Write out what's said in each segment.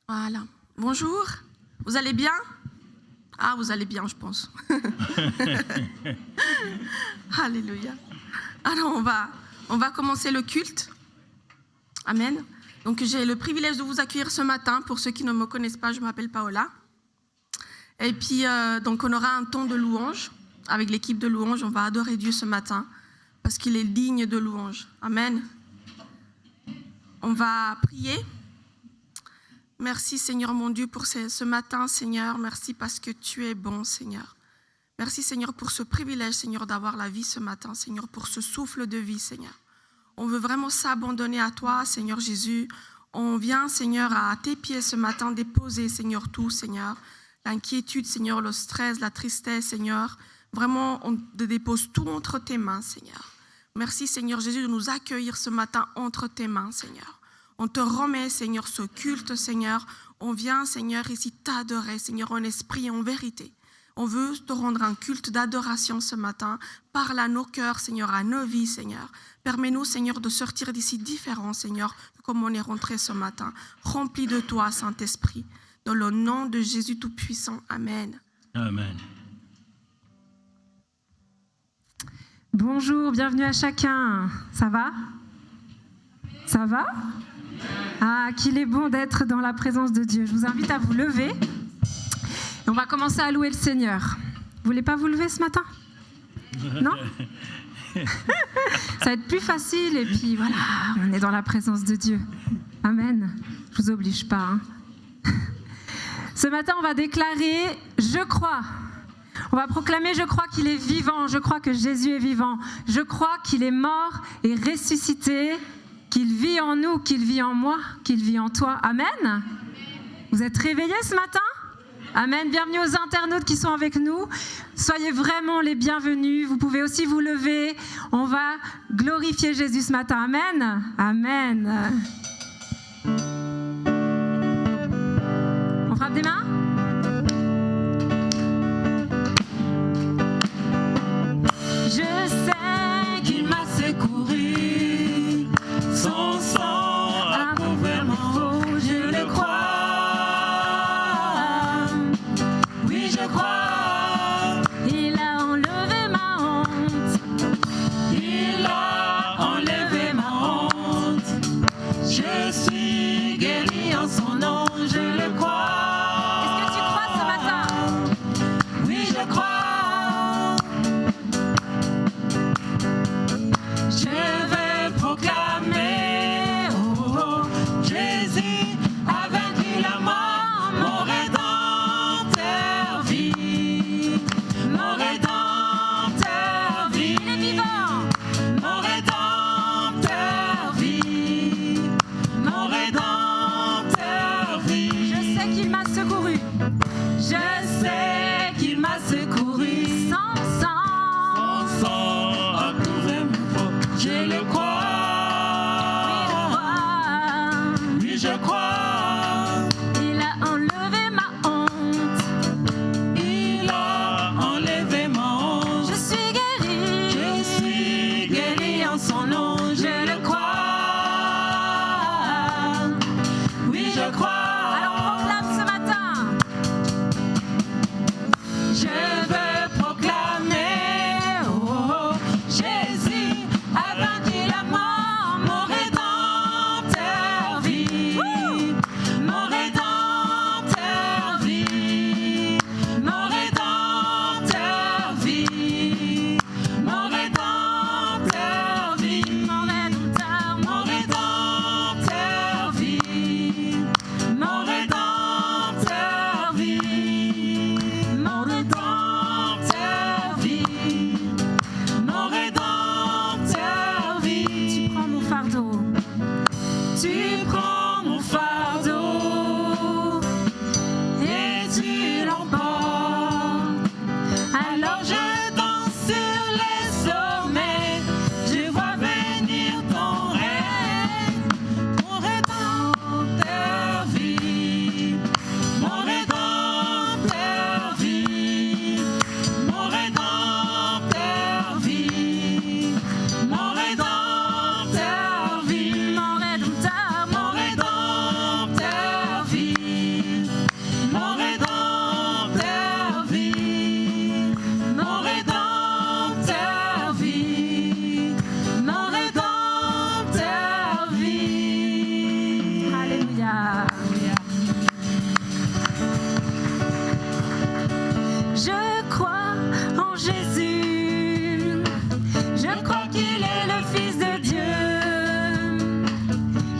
Voilà. Bonjour. Vous allez bien? Ah, vous allez bien, je pense. Alléluia. Alors, on va commencer le culte. Amen. Donc, j'ai le privilège de vous accueillir ce matin. Pour ceux qui ne me connaissent pas, je m'appelle Paola. Et puis, donc, on aura un temps de louange. Avec l'équipe de louange, on va adorer Dieu ce matin parce qu'il est digne de louange. Amen. On va prier. Merci Seigneur mon Dieu pour ce matin, Seigneur. Merci parce que tu es bon, Seigneur. Merci Seigneur pour ce privilège, Seigneur, d'avoir la vie ce matin, Seigneur, pour ce souffle de vie, Seigneur. On veut vraiment s'abandonner à toi, Seigneur Jésus. On vient, Seigneur, à tes pieds ce matin, déposer, Seigneur, tout, Seigneur. L'inquiétude, Seigneur, le stress, la tristesse, Seigneur. Vraiment, on te dépose tout entre tes mains, Seigneur. Merci, Seigneur Jésus, de nous accueillir ce matin entre tes mains, Seigneur. On te remet, Seigneur, ce culte, Seigneur. On vient, Seigneur, ici t'adorer, Seigneur, en esprit et en vérité. On veut te rendre un culte d'adoration ce matin. Parle à nos cœurs, Seigneur, à nos vies, Seigneur. Permets-nous, Seigneur, de sortir d'ici différents, Seigneur, comme on est rentré ce matin. Remplis de toi, Saint-Esprit. Dans le nom de Jésus Tout-Puissant. Amen. Amen. Bonjour, bienvenue à chacun. Ça va? Ça va? Ah, qu'il est bon d'être dans la présence de Dieu. Je vous invite à vous lever. Et on va commencer à louer le Seigneur. Vous voulez pas vous lever ce matin? Non? Ça va être plus facile et puis voilà, on est dans la présence de Dieu. Amen. Je vous oblige pas. Hein. Ce matin, on va déclarer « Je crois ». On va proclamer « Je crois qu'il est vivant, je crois que Jésus est vivant, je crois qu'il est mort et ressuscité, qu'il vit en nous, qu'il vit en moi, qu'il vit en toi. » Amen. Vous êtes réveillés ce matin? Amen. Bienvenue aux internautes qui sont avec nous. Soyez vraiment les bienvenus. Vous pouvez aussi vous lever. On va glorifier Jésus ce matin. Amen. Amen. On frappe des mains? Je sais qu'il m'a secouru, son sang a couvert mon faux, je le crois. Oui, je crois. Il a enlevé ma honte. Il a enlevé ma honte. Je suis guéri en son nom, je le crois. Est-ce que tu crois ce matin? Oui, je crois. Je vais proclamer, oh, oh, Jésus a vaincu la mort, mon rédempteur vit, mon rédempteur vit, il est vivant, mon rédempteur vit, mon rédempteur vit. Je sais qu'il m'a secouru, je sais qu'il m'a secouru, sans sang. Je le crois, oui je crois, il a enlevé ma honte, il a enlevé ma honte, je suis guéri en son nom, je le crois, oui je crois. Alors proclame ce matin, je veux proclamer, oh, oh, Jésus a vaincu la mort, mon rédempteur vit,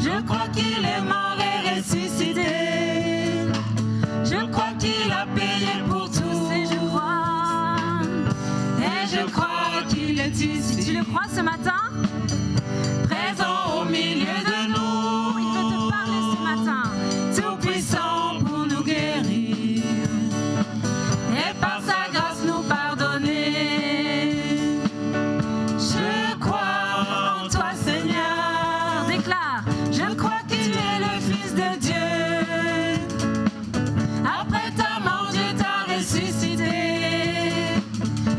Je crois qu'il est mort et ressuscité. Je crois qu'il a payé pour tous et je crois. Et je crois qu'il est ici. Tu le crois ce matin? Présent au milieu de nous. Il peut te parler ce matin. Tout puissant pour nous guérir. Et par sa grâce nous pardonner. Je crois en toi Seigneur. Déclare, je crois que tu es le Fils de Dieu. Après ta mort Dieu t'a ressuscité.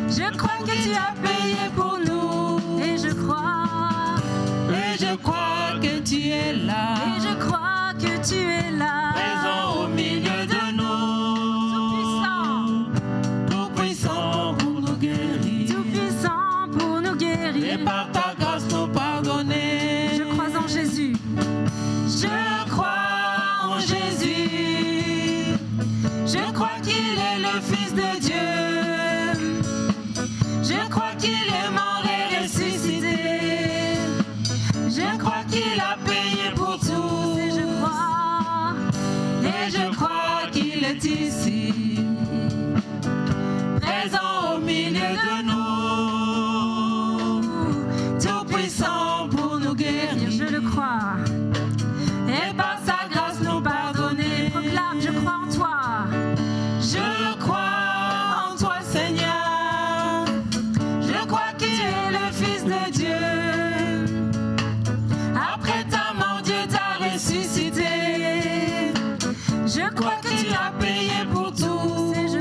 Je crois que tu as payé pour nous. Et je crois que tu es là. Et je crois que tu es là. Présent au milieu de nous. Tout puissant pour nous guérir. Tout puissant pour nous guérir. Et par ta grâce nous pardonner. Je crois en Jésus. Je crois en Jésus. Je crois qu'il est le Fils de Dieu. Je crois qu'il est mort et ressuscité. Je crois qu'il a payé pour tous. Et je crois qu'il est ici. Présent au milieu de nous. Tout puissant pour nous guérir. Je le crois. Et par sa grâce nous pardonner. Proclame, je crois en toi. Je crois en toi Seigneur. Je crois que tu es le Fils de Dieu. Après ta mort Dieu t'a ressuscité. Je crois que tu as payé pour tous. Et je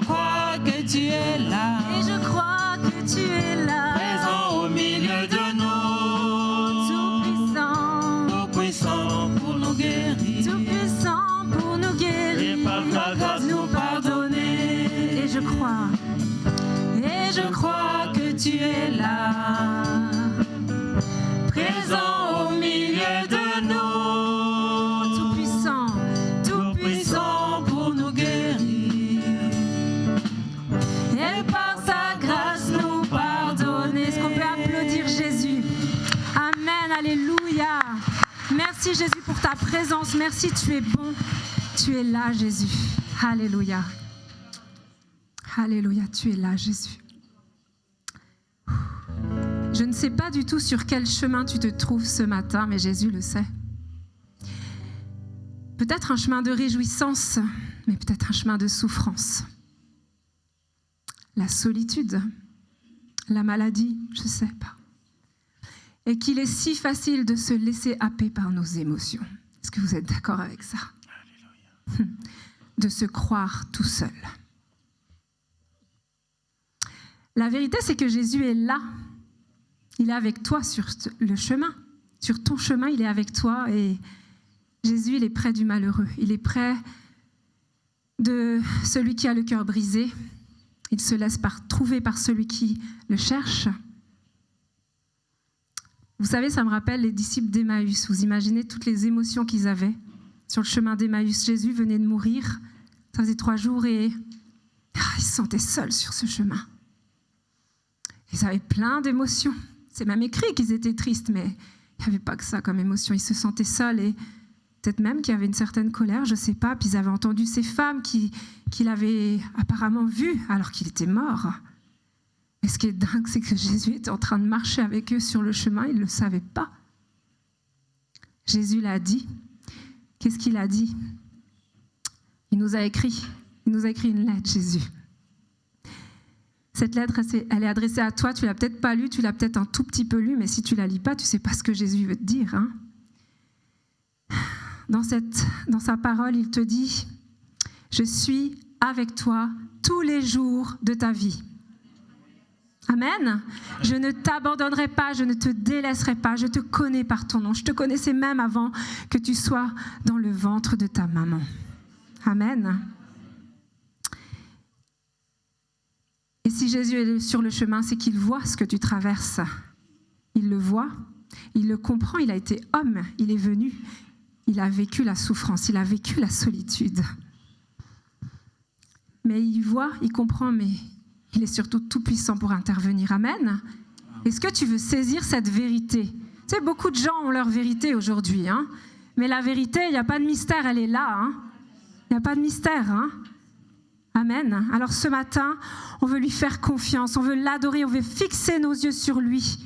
crois que tu es là. Et je crois que tu es là. Présent au milieu de nous. Tout puissant pour nous guérir. Tout puissant pour nous guérir. Et par ta grâce nous pardonner. Et je crois que tu es là. Présent au milieu de nous. Tout puissant pour nous guérir. Et par sa grâce nous pardonner. Est-ce qu'on peut applaudir Jésus? Amen, alléluia. Merci Jésus pour ta présence. Merci, tu es bon. Tu es là Jésus. Alléluia. Alléluia, tu es là Jésus. Je ne sais pas du tout sur quel chemin tu te trouves ce matin, mais Jésus le sait. Peut-être un chemin de réjouissance, mais peut-être un chemin de souffrance. La solitude, la maladie, je ne sais pas. Et qu'il est si facile de se laisser happer par nos émotions. Est-ce que vous êtes d'accord avec ça? De se croire tout seul. La vérité, c'est que Jésus est là. Il est avec toi sur le chemin. Sur ton chemin, il est avec toi. Et Jésus, il est près du malheureux. Il est près de celui qui a le cœur brisé. Il se laisse trouver par celui qui le cherche. Vous savez, ça me rappelle les disciples d'Emmaüs. Vous imaginez toutes les émotions qu'ils avaient sur le chemin d'Emmaüs. Jésus venait de mourir. Ça faisait 3 jours et ils se sentaient seuls sur ce chemin. Ils avaient plein d'émotions. C'est même écrit qu'ils étaient tristes, mais il n'y avait pas que ça comme émotion. Ils se sentaient seuls et peut-être même qu'il y avait une certaine colère, je ne sais pas. Puis ils avaient entendu ces femmes qu'il avait apparemment vues alors qu'il était mort. Et ce qui est dingue, c'est que Jésus était en train de marcher avec eux sur le chemin. Ils ne le savaient pas. Jésus l'a dit. Qu'est-ce qu'il a dit? Il nous a écrit une lettre, Jésus. Cette lettre, elle est adressée à toi. Tu ne l'as peut-être pas lue, tu l'as peut-être un tout petit peu lue, mais si tu ne la lis pas, tu ne sais pas ce que Jésus veut te dire. Hein? Dans sa parole, il te dit « Je suis avec toi tous les jours de ta vie. » Amen. Je ne t'abandonnerai pas, je ne te délaisserai pas, je te connais par ton nom. Je te connaissais même avant que tu sois dans le ventre de ta maman. Amen. Et si Jésus est sur le chemin, c'est qu'il voit ce que tu traverses. Il le voit, il le comprend, il a été homme, il est venu, il a vécu la souffrance, il a vécu la solitude. Mais il voit, il comprend, mais il est surtout tout puissant pour intervenir. Amen. Est-ce que tu veux saisir cette vérité Tu sais, beaucoup de gens ont leur vérité aujourd'hui, hein. Mais la vérité, il n'y a pas de mystère, elle est là, hein. Il n'y a pas de mystère, hein. Amen. Alors ce matin, on veut lui faire confiance, on veut l'adorer, on veut fixer nos yeux sur lui.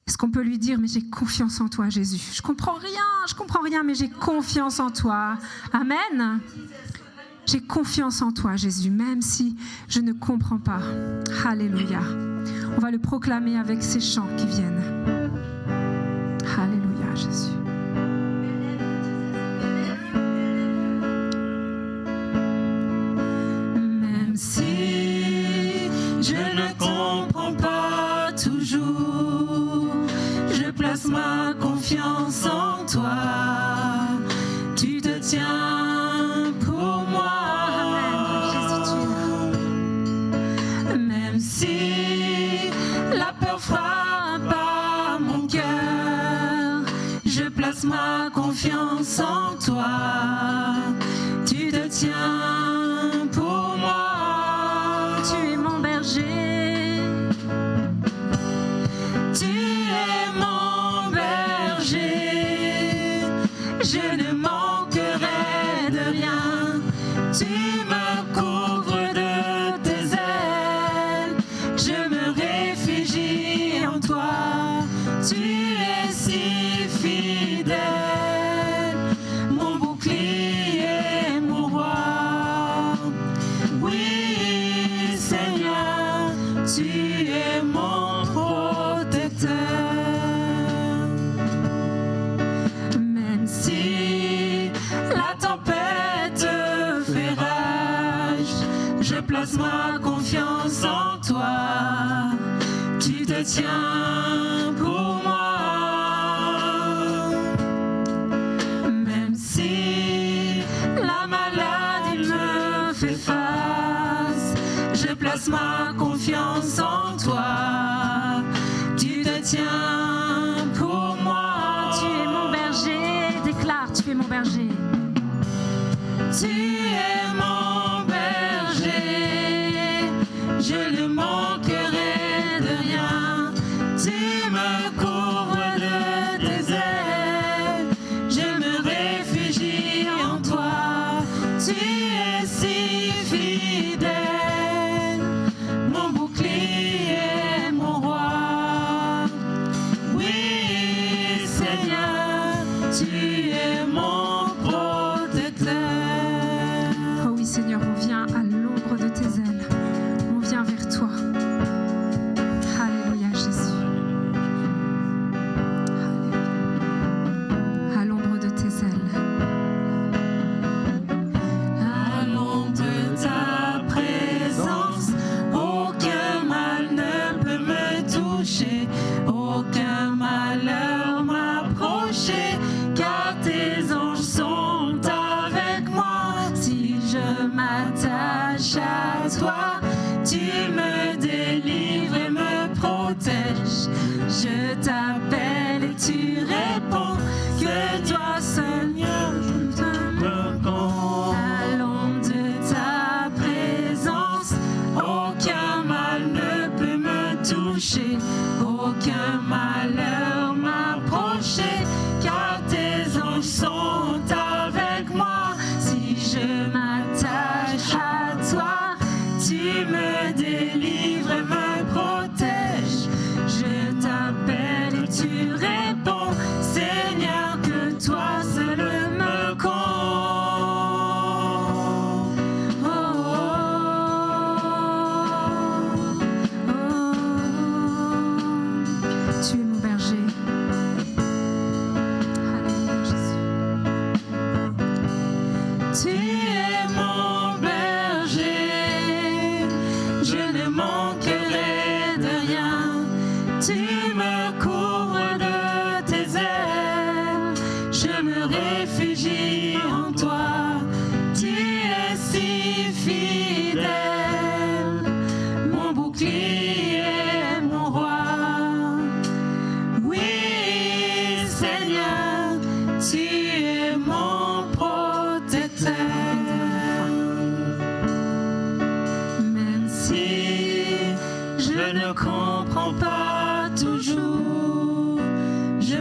Est-ce qu'on peut lui dire, mais j'ai confiance en toi, Jésus. Je comprends rien, mais j'ai confiance en toi. Amen. J'ai confiance en toi, Jésus, même si je ne comprends pas. Alléluia. On va le proclamer avec ces chants qui viennent. Alléluia, Jésus. Même si je ne comprends pas toujours, je place ma confiance en toi. Tu te tiens pour moi. Même si la peur frappe à mon cœur, je place ma confiance en toi. Tu te tiens pour moi. Tu es mon berger. Tu es mon berger. Je ne manquerai de rien. Tu me couvres de tes ailes. Je me réfugie en toi. Tu es si fidèle. Mon bouclier, mon roi. Oui, Seigneur, tu es mon protecteur. Même si la tempête fait rage, je place ma confiance en toi. Tu te tiens pour moi. Même si la maladie me fait face, je place ma confiance en toi. Tu te tiens pour moi. Tu es mon berger. Déclare, tu es mon berger. Tu es mon berger. Je ne manquerai de rien. Tu me couvres de tes ailes. Je me réfugie en toi. Tu es si fidèle. Mon bouclier, mon roi. Oui, Seigneur, tu es mon protecteur. Oh oui, Seigneur, on vient à l'ombre de tes ailes. On vient vers toi. Alléluia, Jésus. Alléluia. À l'ombre de tes ailes. À l'ombre de ta présence, aucun mal ne peut me toucher, aucun malheur m'approcher, car tes anges sont avec moi. Si je m'attache à toi, tu me délivres et me protèges. Je t'appelle et tu réponds, que toi, Seigneur, je te compte. À l'ombre de ta présence, aucun mal ne peut me toucher, aucun malheur m'approcher, car tes anges sont avec moi. Si je m'attache à toi, tu me délivres et me protèges. Je t'appelle et tu réponds,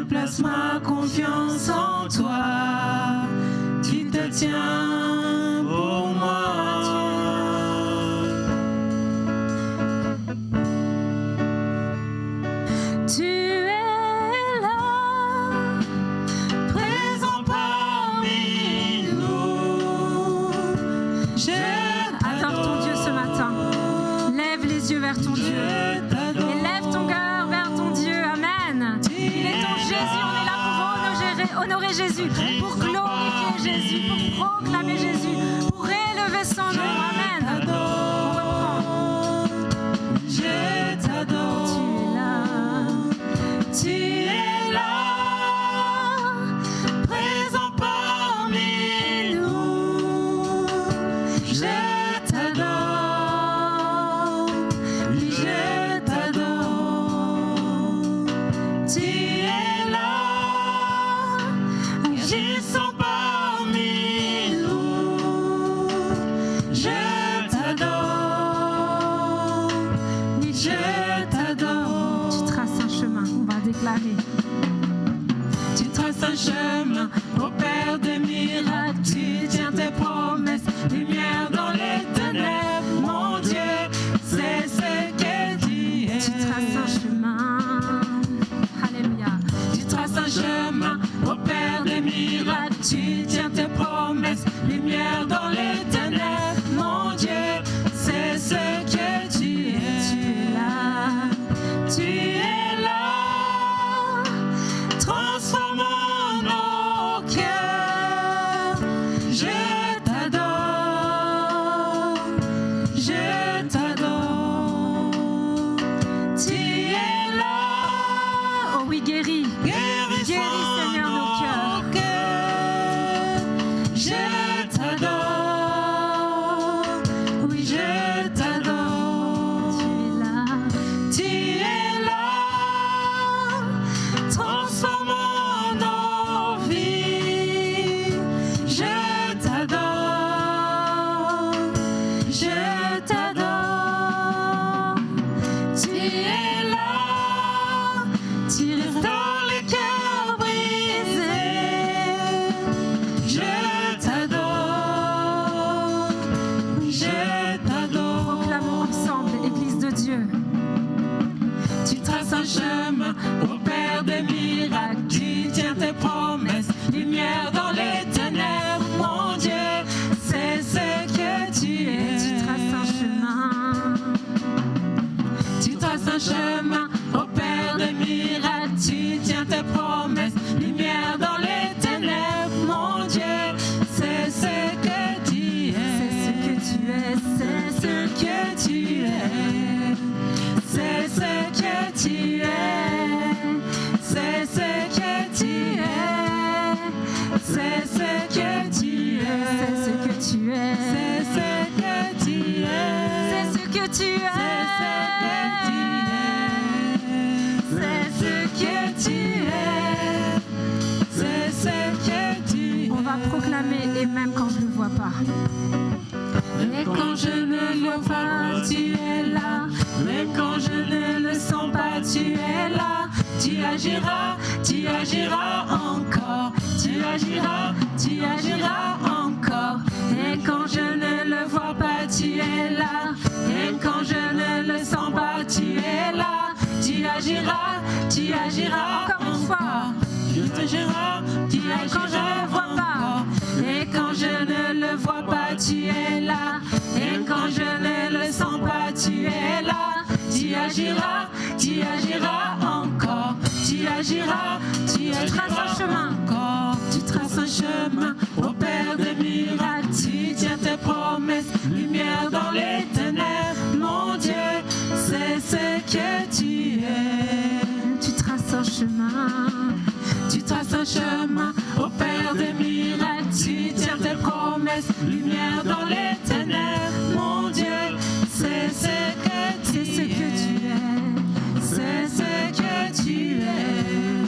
place ma confiance en toi. Tu te tiens pour moi. Tu es là, Présent parmi nous. adore ton Dieu ce matin. Lève les yeux vers ton Dieu. Et lève ton cœur vers ton Dieu. Amen. Il est ton Jésus. On est là pour honorer Jésus, pour glorifier Jésus, pour proclamer Jésus, pour élever son nom. Amen. On reprend. Je t'adore. Tu es là. Présent parmi nous. Je t'adore. Oui, je t'adore. Tu es là. Agissant parmi nous. Je t'adore. Oui, je t'adore. Tu traces un chemin. On va déclarer. Tu traces un chemin au Père des miracles. Tu tiens tes promesses, lumière dans les ténèbres. Mon Dieu, c'est ce que tu es. Tu traces un chemin. Alléluia. Tu traces un chemin au Père des miracles. Tu tiens tes promesses, lumière dans les ténèbres. Mon Dieu, c'est ce que tu es. Tu es là. Tu es là, transformant nos cœurs. Je t'adore, je t'adore. Tu es là, Oh oui, guéris. guérissant Seigneur, nos cœurs. cœurs. Je t'adore, oui, je t'adore. Tu es là. Tu es là, transformant nos vies. Je t'adore, je t'adore. Tu es là, tu restaures les cœurs brisés. Je t'adore, je t'adore. Proclamons ensemble, Église de Dieu. Tu traces un chemin au Père des miracles. Tu tiens tes promesses, lumière dans les ténèbres. Mon Dieu, c'est ce que tu es. Tu traces un chemin. Tu traces un chemin au Père des miracles. Tu tiens tes promesses, lumière dans les ténèbres. Mon Dieu, c'est ce que tu es. C'est ce que tu es. C'est ce que tu es. C'est ce que tu es. C'est ce que tu es. C'est ce que tu es. C'est ce que tu es. C'est ce que tu es. C'est ce que tu es. C'est ce que tu es. C'est ce que tu es. On va proclamer, et même quand je ne le vois pas. Et quand je ne le vois pas, tu es là. Mais quand je ne le sens pas, tu es là. Tu agiras encore. Tu agiras encore. Et quand je ne le vois pas, tu es là. Et quand je ne le sens pas, tu es là. Tu agiras Encore une fois. Tu agiras Quand je ne le vois pas. Et quand je ne le vois pas, tu es là. Et quand je ne le sens pas, tu es là. Tu agiras encore. Tu traces un chemin. encore. Tu traces un chemin au Père des miracles. Tu tiens tes promesses, lumière dans les ténèbres. Mon Dieu, c'est ce que tu es. Tu traces un chemin. Tu traces un chemin au Père des miracles. Tu tiens tes promesses, lumière dans les ténèbres. Mon Dieu, c'est ce que tu es. C'est ce que tu es.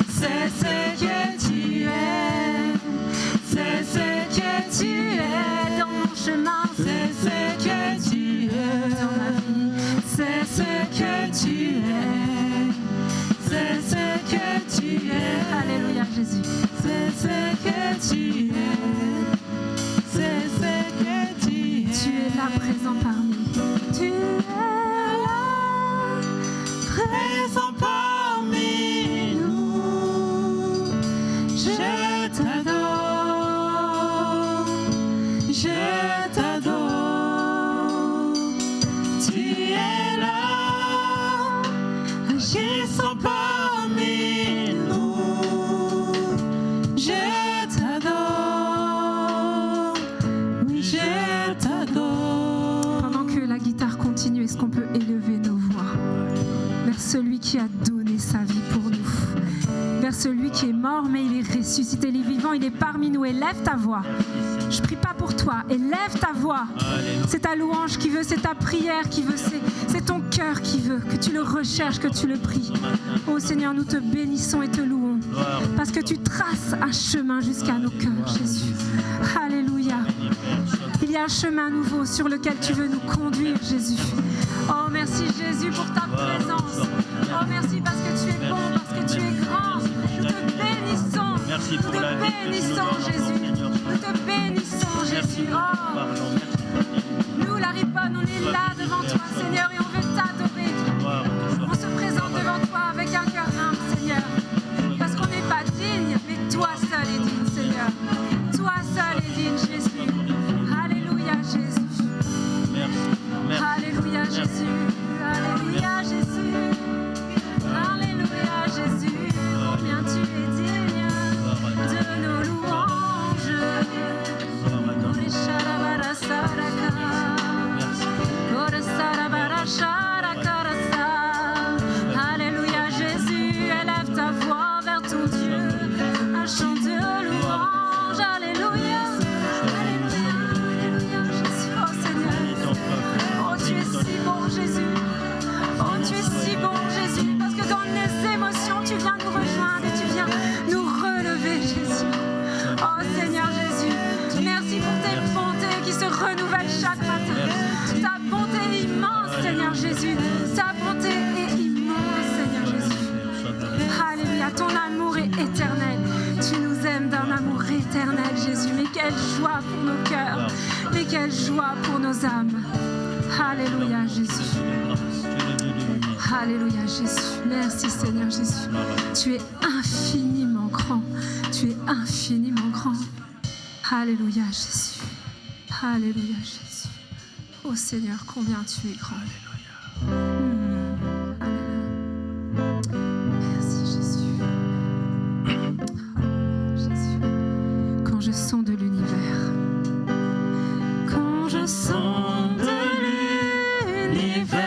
C'est ce que tu es. C'est ce que tu es. Dans mon chemin. C'est ce que tu es. Dans ma vie. C'est ce que tu es. C'est ce que tu es. Alléluia, Jésus. C'est ce que tu es. C'est ce que tu es. Tu es là présent parmi. Tu es là Présent parmi nous. Je t'adore. Je t'adore. Tu es là. Agissant parmi nous. Je t'adore. Oui, je t'adore. Pendant que la guitare continue, est-ce qu'on peut élever nos voix vers celui qui a donné sa vie pour nous, vers celui qui est mort mais il est ressuscité, il est vivant, il est parmi nous. Élève ta voix. Je prie pas pour toi, élève ta voix. C'est ta louange qui veut, c'est ta prière qui veut, c'est ton cœur qui veut, que tu le recherches, que tu le pries. Oh Seigneur, nous te bénissons et te louons parce que tu traces un chemin jusqu'à nos cœurs, Jésus. Alléluia. Il y a un chemin nouveau sur lequel tu veux nous conduire, Jésus. Oh, merci Jésus pour ta présence. Oh, merci parce que tu es bon, parce que tu es grand. Nous te bénissons. Merci Nous pour te la vie que tu nous bénissons, donnes, Jésus. Seigneur. Nous te bénissons, Merci Jésus. pour ton Oh, pardon. Merci. nous, la Riponne, on est là devant toi, Seigneur, et on veut t'adorer. Gloire, On se présente devant toi avec un cœur humble, Seigneur. Parce qu'on n'est pas digne, mais toi seul est digne, Seigneur. Toi seul est digne, Jésus. Alléluia, Jésus. Merci. Merci. Alléluia, Jésus. Alléluia, Jésus. Alléluia, Jésus. Combien tu es digne de nos louanges. Ore sharabara saraka. Ore sarabara sharakarasa. Alléluia, Jésus. Élève ta voix vers ton Dieu. Un chant de louange. Alléluia. Alléluia. Alléluia, Jésus. Oh Seigneur. Oh, tu es si bon, Jésus. Oh, tu es si bon, Jésus. Parce que dans les émotions, tu viens nous rejoindre et tu viens nous relever, Jésus. Oh, Seigneur Jésus. Merci pour tes bontés qui se renouvellent chaque matin. Ta bonté est immense, Seigneur Jésus. Ta bonté est immense, Seigneur Jésus. Alléluia. Ton amour est éternel. Tu nous aimes d'un amour éternel, Jésus. Mais quelle joie pour nos cœurs. Mais quelle joie pour nos âmes. Alléluia, Jésus. Alléluia, Jésus. Merci, Seigneur Jésus. Tu es infiniment grand. Tu es infiniment grand. Alléluia, Jésus. Alléluia, Jésus. Oh Seigneur, combien tu es grand. Alléluia. Merci, Jésus. Alléluia, Jésus. Quand je sens de l'univers. Quand je sens de l'univers.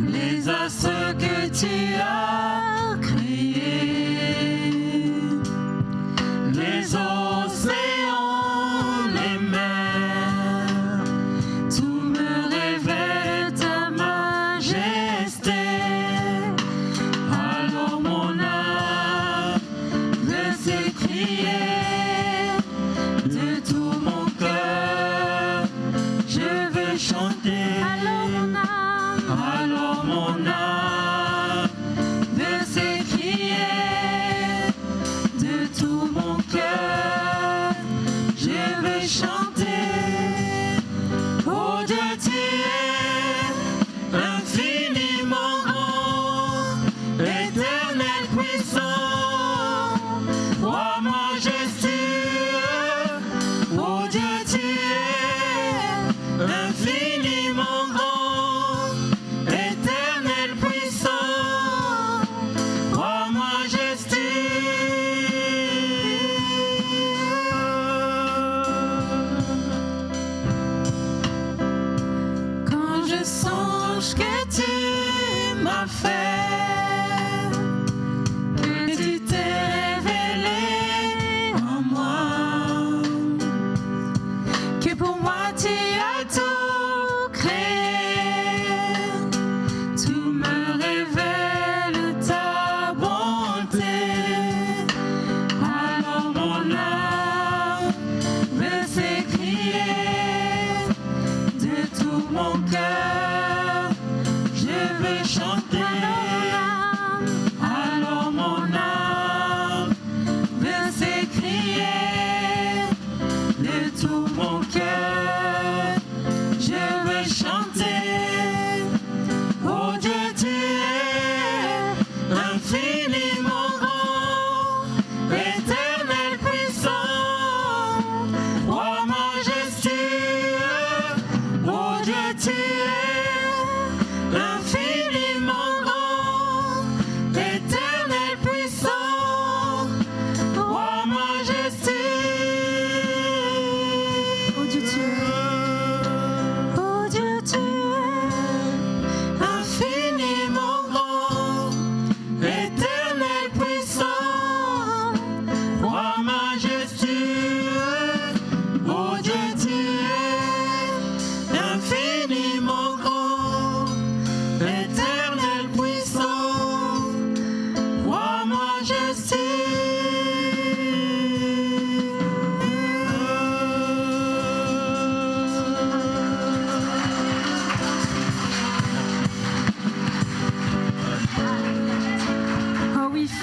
Les astres que tu as créés, les océans, les mers, tout me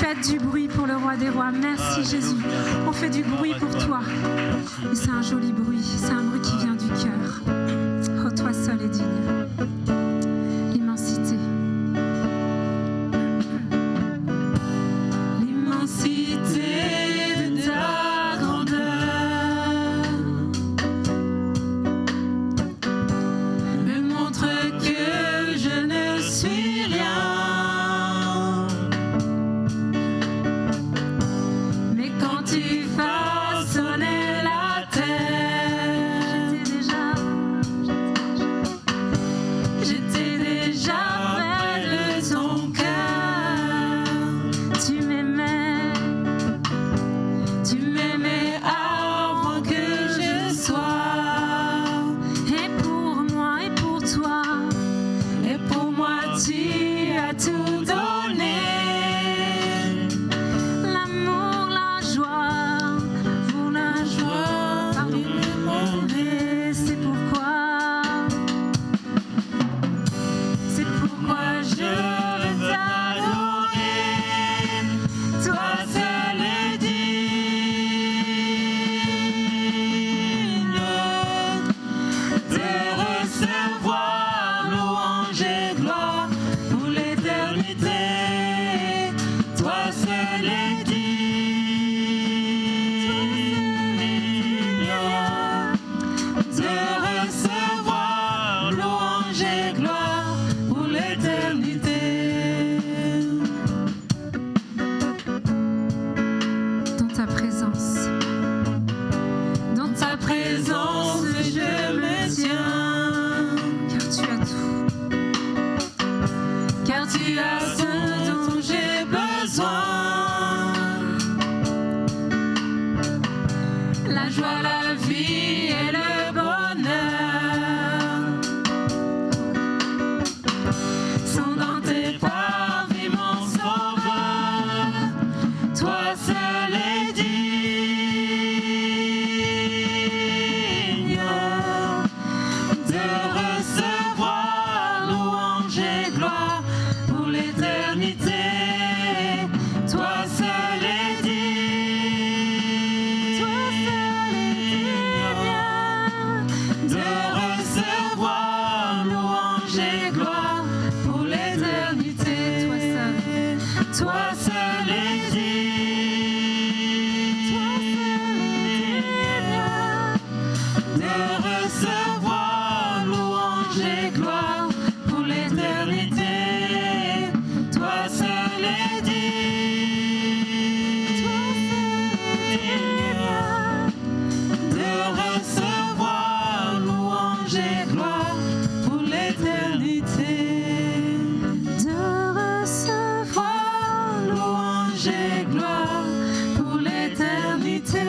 Faites du bruit pour le roi des rois. Merci Jésus. On fait du bruit pour toi. Et c'est un joli bruit. C'est un bruit qui vient du cœur. Oh, toi seul est digne. L'immensité. L'immensité de ta grandeur me montre que je ne suis rien. Mais quand tu façonnais la terre, j'étais déjà près de ton cœur. Tu m'aimais avant que je sois. Et pour moi et pour toi, Et pour moi tu as tout donné. l'amour, la joie, pour la joie, Pardon. et c'est pourquoi Je veux t'adorer. Toi seul est digne de recevoir louange et gloire pour l'éternité. Toi seul est digne de recevoir louange et gloire pour l'éternité. dans ta présence. Dans ta présence, je me tiens, Car tu as tout. car tu as ce dont j'ai besoin. La joie, la vie et le bonheur sont dans tes parvis, mon sauveur. Toi seul est digne de recevoir louange et gloire pour l'éternité. Toi seul est digne de recevoir louange et gloire pour l'éternité. Toi seul est digne de recevoir louange et gloire pour l'éternité. Toi seul est digne de recevoir louange et gloire pour l'éternité. De recevoir louange et gloire pour l'éternité.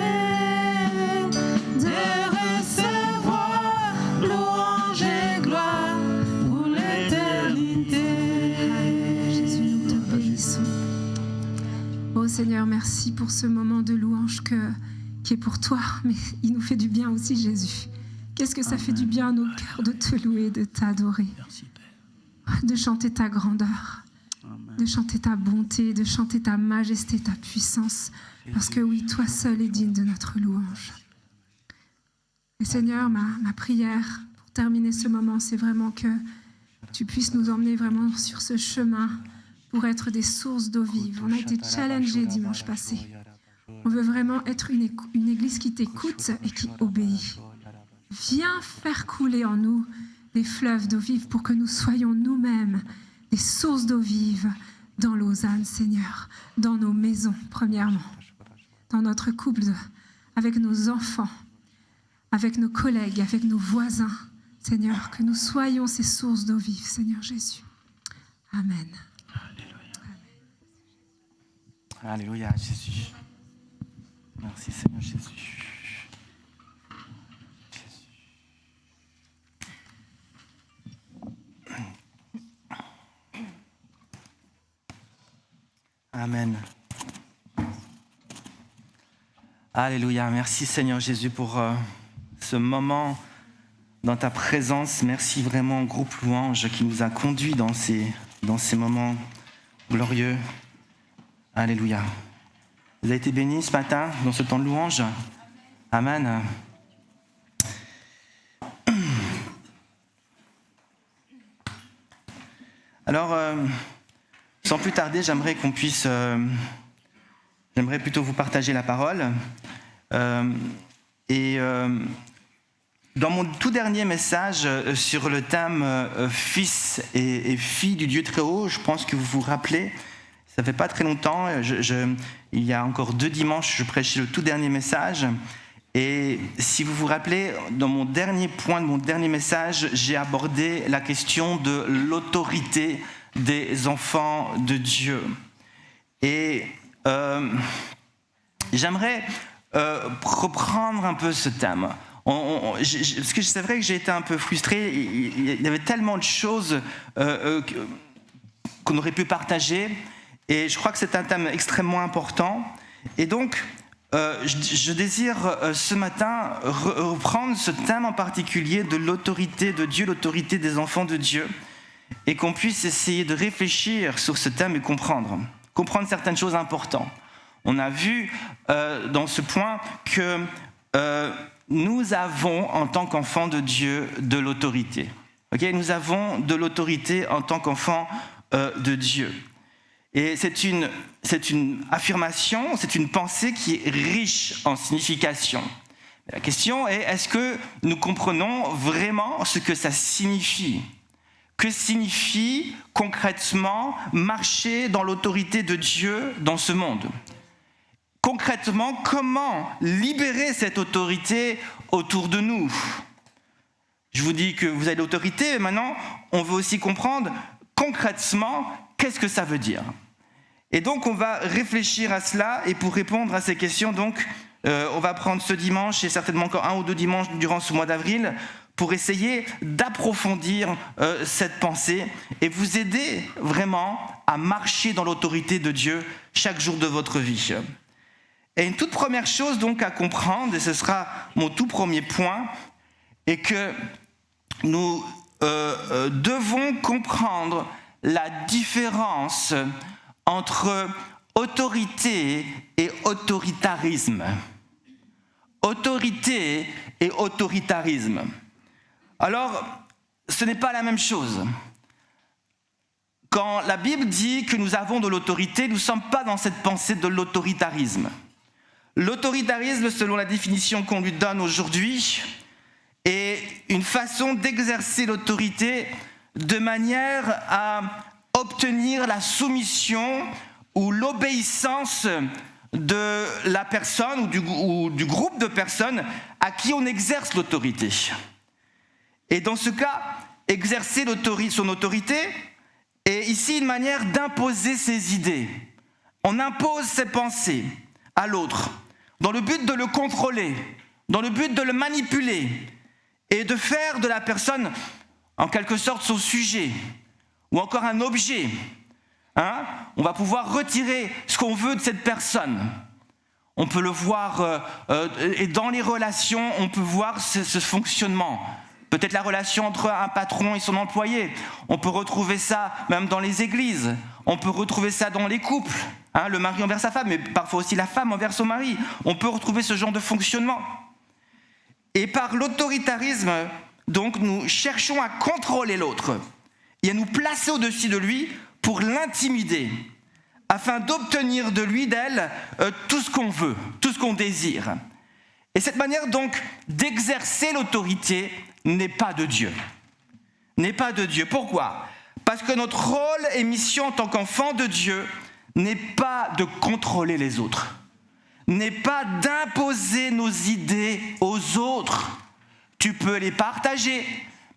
De recevoir louange et gloire pour l'éternité. Jésus, nous te bénissons. Oh Seigneur, merci pour ce moment de louange qui est pour toi, mais il nous fait du bien aussi, Jésus. Qu'est-ce que ça fait du bien à nos cœurs de te louer, de t'adorer, Merci, Père. de chanter ta grandeur, Amen. de chanter ta bonté, de chanter ta majesté, ta puissance, parce que oui, toi seul es digne de notre louange. Et Seigneur, ma prière pour terminer ce moment, c'est vraiment que tu puisses nous emmener vraiment sur ce chemin pour être des sources d'eau vive. On a été challengés dimanche passé. On veut vraiment être une église qui t'écoute et qui obéit. Viens faire couler en nous des fleuves d'eau vive pour que nous soyons nous-mêmes des sources d'eau vive dans Lausanne, Seigneur, dans nos maisons, premièrement, dans notre couple, avec nos enfants, avec nos collègues, avec nos voisins, Seigneur, que nous soyons ces sources d'eau vive, Seigneur Jésus. Amen. Alléluia, Jésus. Merci Seigneur Jésus. Amen. Alléluia. Merci Seigneur Jésus pour ce moment dans ta présence. Merci vraiment au groupe Louange qui nous a conduits dans ces moments glorieux. Alléluia. Vous avez été bénis ce matin dans ce temps de louange? Amen. Alors, sans plus tarder, j'aimerais plutôt vous partager la parole. Dans mon tout dernier message sur le thème fils et fille du Dieu très haut, je pense que vous vous rappelez, ça fait pas très longtemps, il y a encore 2 dimanches, je prêchais le tout dernier message. Et si vous vous rappelez, dans mon dernier point de mon dernier message, j'ai abordé la question de l'autorité des enfants de Dieu. Et j'aimerais reprendre un peu ce thème. Parce que c'est vrai que j'ai été un peu frustré, il y avait tellement de choses qu'on aurait pu partager, et je crois que c'est un thème extrêmement important. Et donc, je désire ce matin reprendre ce thème en particulier de l'autorité de Dieu, l'autorité des enfants de Dieu, et qu'on puisse essayer de réfléchir sur ce thème et comprendre certaines choses importantes. On a vu dans ce point que nous avons, en tant qu'enfants de Dieu, de l'autorité. Okay? Nous avons de l'autorité en tant qu'enfants de Dieu. Et c'est une affirmation, c'est une pensée qui est riche en signification. La question est, est-ce que nous comprenons vraiment ce que ça signifie? Que signifie concrètement marcher dans l'autorité de Dieu dans ce monde? Concrètement, comment libérer cette autorité autour de nous? Je vous dis que vous avez l'autorité, mais maintenant, on veut aussi comprendre concrètement qu'est-ce que ça veut dire. Et donc, on va réfléchir à cela, et pour répondre à ces questions, donc, on va prendre ce dimanche, et certainement encore 1 ou 2 dimanches durant ce mois d'avril, pour essayer d'approfondir cette pensée et vous aider vraiment à marcher dans l'autorité de Dieu chaque jour de votre vie. Et une toute première chose donc à comprendre, et ce sera mon tout premier point, est que nous devons comprendre la différence entre autorité et autoritarisme. Autorité et autoritarisme. Alors, ce n'est pas la même chose. Quand la Bible dit que nous avons de l'autorité, nous ne sommes pas dans cette pensée de l'autoritarisme. L'autoritarisme, selon la définition qu'on lui donne aujourd'hui, est une façon d'exercer l'autorité de manière à obtenir la soumission ou l'obéissance de la personne ou du groupe de personnes à qui on exerce l'autorité. Et dans ce cas, exercer son autorité est ici une manière d'imposer ses idées. On impose ses pensées à l'autre, dans le but de le contrôler, dans le but de le manipuler et de faire de la personne, en quelque sorte, son sujet ou encore un objet. On va pouvoir retirer ce qu'on veut de cette personne. On peut le voir, et dans les relations, on peut voir ce fonctionnement. Peut-être la relation entre un patron et son employé. On peut retrouver ça même dans les églises. On peut retrouver ça dans les couples. Le mari envers sa femme, mais parfois aussi la femme envers son mari. On peut retrouver ce genre de fonctionnement. Et par l'autoritarisme, donc, nous cherchons à contrôler l'autre et à nous placer au-dessus de lui pour l'intimider, afin d'obtenir de lui, d'elle, tout ce qu'on veut, tout ce qu'on désire. Et cette manière donc d'exercer l'autorité n'est pas de Dieu. N'est pas de Dieu. Pourquoi ? Parce que notre rôle et mission en tant qu'enfant de Dieu n'est pas de contrôler les autres, n'est pas d'imposer nos idées aux autres. Tu peux les partager,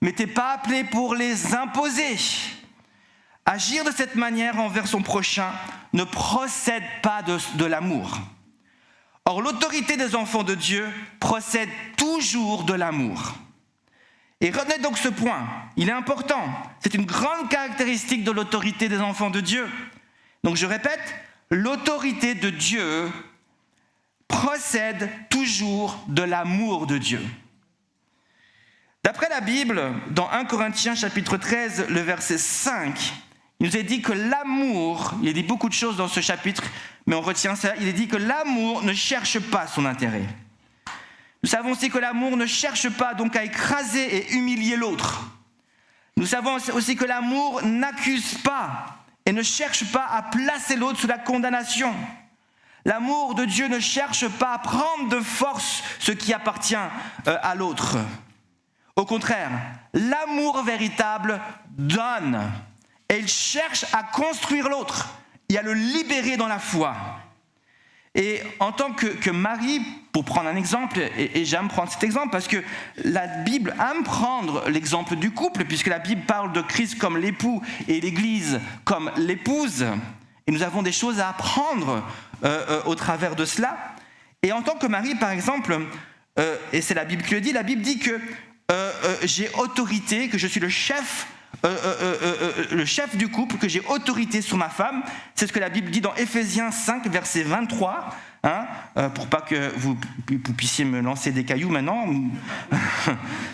mais tu n'es pas appelé pour les imposer. Agir de cette manière envers son prochain ne procède pas de l'amour. Or, l'autorité des enfants de Dieu procède toujours de l'amour. Et retenez donc ce point, il est important. C'est une grande caractéristique de l'autorité des enfants de Dieu. Donc je répète, l'autorité de Dieu procède toujours de l'amour de Dieu. D'après la Bible, dans 1 Corinthiens chapitre 13, le verset 5, il nous est dit que l'amour, il est dit beaucoup de choses dans ce chapitre, mais on retient ça, il est dit que l'amour ne cherche pas son intérêt. Nous savons aussi que l'amour ne cherche pas donc à écraser et humilier l'autre. Nous savons aussi que l'amour n'accuse pas et ne cherche pas à placer l'autre sous la condamnation. L'amour de Dieu ne cherche pas à prendre de force ce qui appartient à l'autre. Au contraire, l'amour véritable donne et il cherche à construire l'autre et à le libérer dans la foi. Et en tant que mari, pour prendre un exemple, et j'aime prendre cet exemple parce que la Bible aime prendre l'exemple du couple, puisque la Bible parle de Christ comme l'époux et l'Église comme l'épouse, et nous avons des choses à apprendre au travers de cela. Et en tant que mari, par exemple, et c'est la Bible qui le dit, la Bible dit que j'ai autorité, que je suis le chef du couple, que j'ai autorité sur ma femme. C'est ce que la Bible dit dans Éphésiens 5, verset 23, pour pas que vous puissiez me lancer des cailloux maintenant.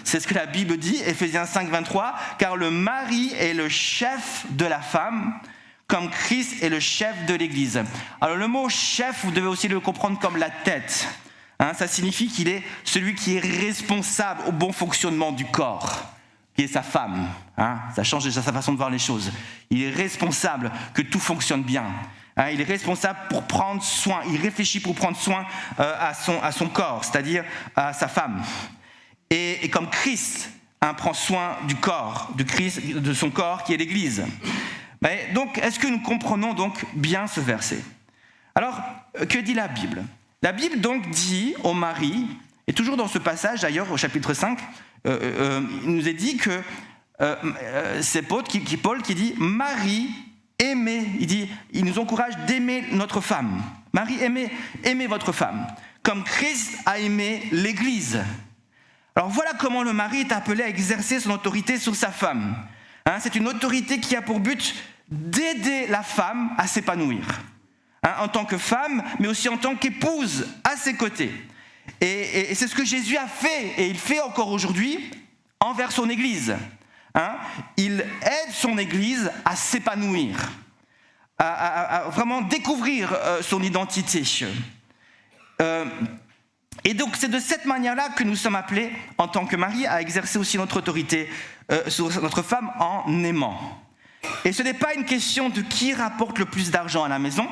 C'est ce que la Bible dit, Éphésiens 5, 23, car le mari est le chef de la femme, comme Christ est le chef de l'Église. Alors le mot chef, vous devez aussi le comprendre comme la tête. Ça signifie qu'il est celui qui est responsable au bon fonctionnement du corps, qui est sa femme. Ça change déjà sa façon de voir les choses. Il est responsable que tout fonctionne bien. Il est responsable pour prendre soin, il réfléchit pour prendre soin à son corps, c'est-à-dire à sa femme. Et comme Christ prend soin du corps, de son corps qui est l'Église. Donc, est-ce que nous comprenons donc bien ce verset? Alors, que dit la Bible? La Bible donc dit au mari, et toujours dans ce passage d'ailleurs au chapitre 5, il nous est dit que c'est Paul qui dit « Marie, aimez », il nous encourage d'aimer notre femme. « Marie, aimez votre femme, comme Christ a aimé l'Église ». Alors voilà comment le mari est appelé à exercer son autorité sur sa femme. C'est une autorité qui a pour but d'aider la femme à s'épanouir. En tant que femme, mais aussi en tant qu'épouse à ses côtés. Et c'est ce que Jésus a fait, et il fait encore aujourd'hui, envers son Église. Il aide son Église à s'épanouir, à vraiment découvrir son identité. Et donc c'est de cette manière-là que nous sommes appelés, en tant que mari, à exercer aussi notre autorité sur notre femme en aimant. Et ce n'est pas une question de qui rapporte le plus d'argent à la maison.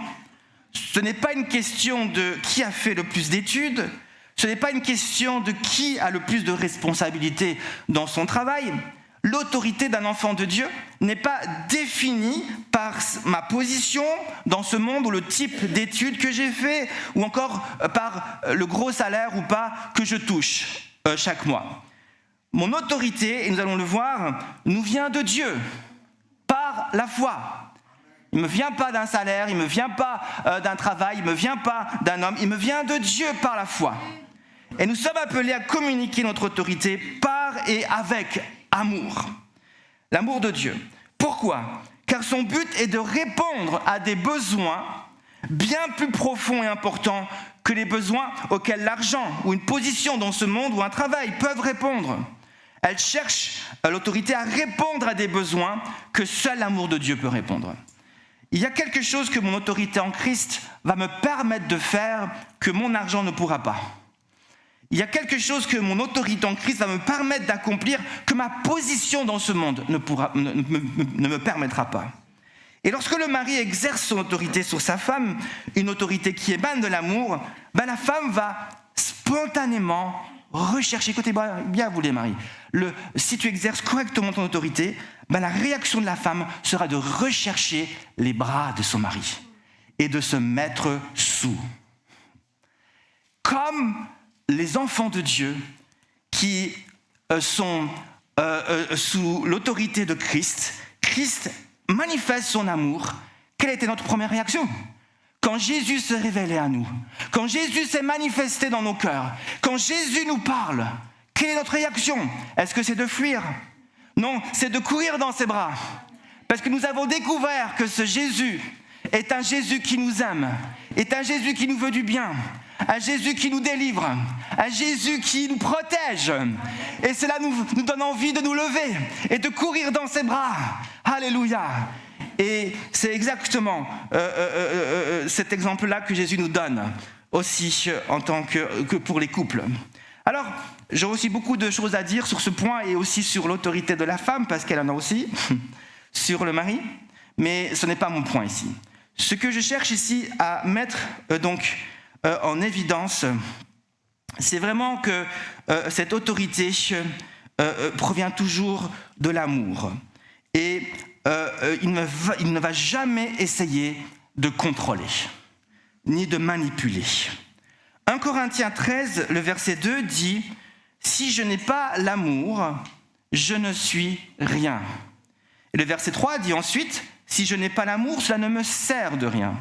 Ce n'est pas une question de qui a fait le plus d'études, ce n'est pas une question de qui a le plus de responsabilités dans son travail. L'autorité d'un enfant de Dieu n'est pas définie par ma position dans ce monde ou le type d'études que j'ai fait ou encore par le gros salaire ou pas que je touche chaque mois. Mon autorité, et nous allons le voir, nous vient de Dieu par la foi. Il ne me vient pas d'un salaire, il ne me vient pas d'un travail, il ne me vient pas d'un homme, il me vient de Dieu par la foi. Et nous sommes appelés à communiquer notre autorité par et avec amour. L'amour de Dieu. Pourquoi? Car son but est de répondre à des besoins bien plus profonds et importants que les besoins auxquels l'argent ou une position dans ce monde ou un travail peuvent répondre. Elle cherche l'autorité à répondre à des besoins que seul l'amour de Dieu peut répondre. Il y a quelque chose que mon autorité en Christ va me permettre de faire que mon argent ne pourra pas. Il y a quelque chose que mon autorité en Christ va me permettre d'accomplir que ma position dans ce monde ne me permettra pas. Et lorsque le mari exerce son autorité sur sa femme, une autorité qui émane de l'amour, la femme va spontanément rechercher, écoutez bien vous les maris, si tu exerces correctement ton autorité, la réaction de la femme sera de rechercher les bras de son mari et de se mettre sous. Comme les enfants de Dieu qui sont sous l'autorité de Christ, Christ manifeste son amour. Quelle était notre première réaction? Quand Jésus se révélait à nous, quand Jésus s'est manifesté dans nos cœurs, quand Jésus nous parle, quelle est notre réaction? Est-ce que c'est de fuir? Non, c'est de courir dans ses bras. Parce que nous avons découvert que ce Jésus est un Jésus qui nous aime, est un Jésus qui nous veut du bien, un Jésus qui nous délivre, un Jésus qui nous protège. Et cela nous donne envie de nous lever et de courir dans ses bras. Alléluia. Et c'est exactement cet exemple-là que Jésus nous donne aussi en tant que pour les couples. Alors, j'aurais aussi beaucoup de choses à dire sur ce point et aussi sur l'autorité de la femme, parce qu'elle en a aussi, sur le mari, mais ce n'est pas mon point ici. Ce que je cherche ici à mettre en évidence, c'est vraiment que cette autorité provient toujours de l'amour. Et il ne va jamais essayer de contrôler, ni de manipuler. 1 Corinthiens 13, le verset 2 dit « Si je n'ai pas l'amour, je ne suis rien. » Et le verset 3 dit ensuite « Si je n'ai pas l'amour, cela ne me sert de rien. »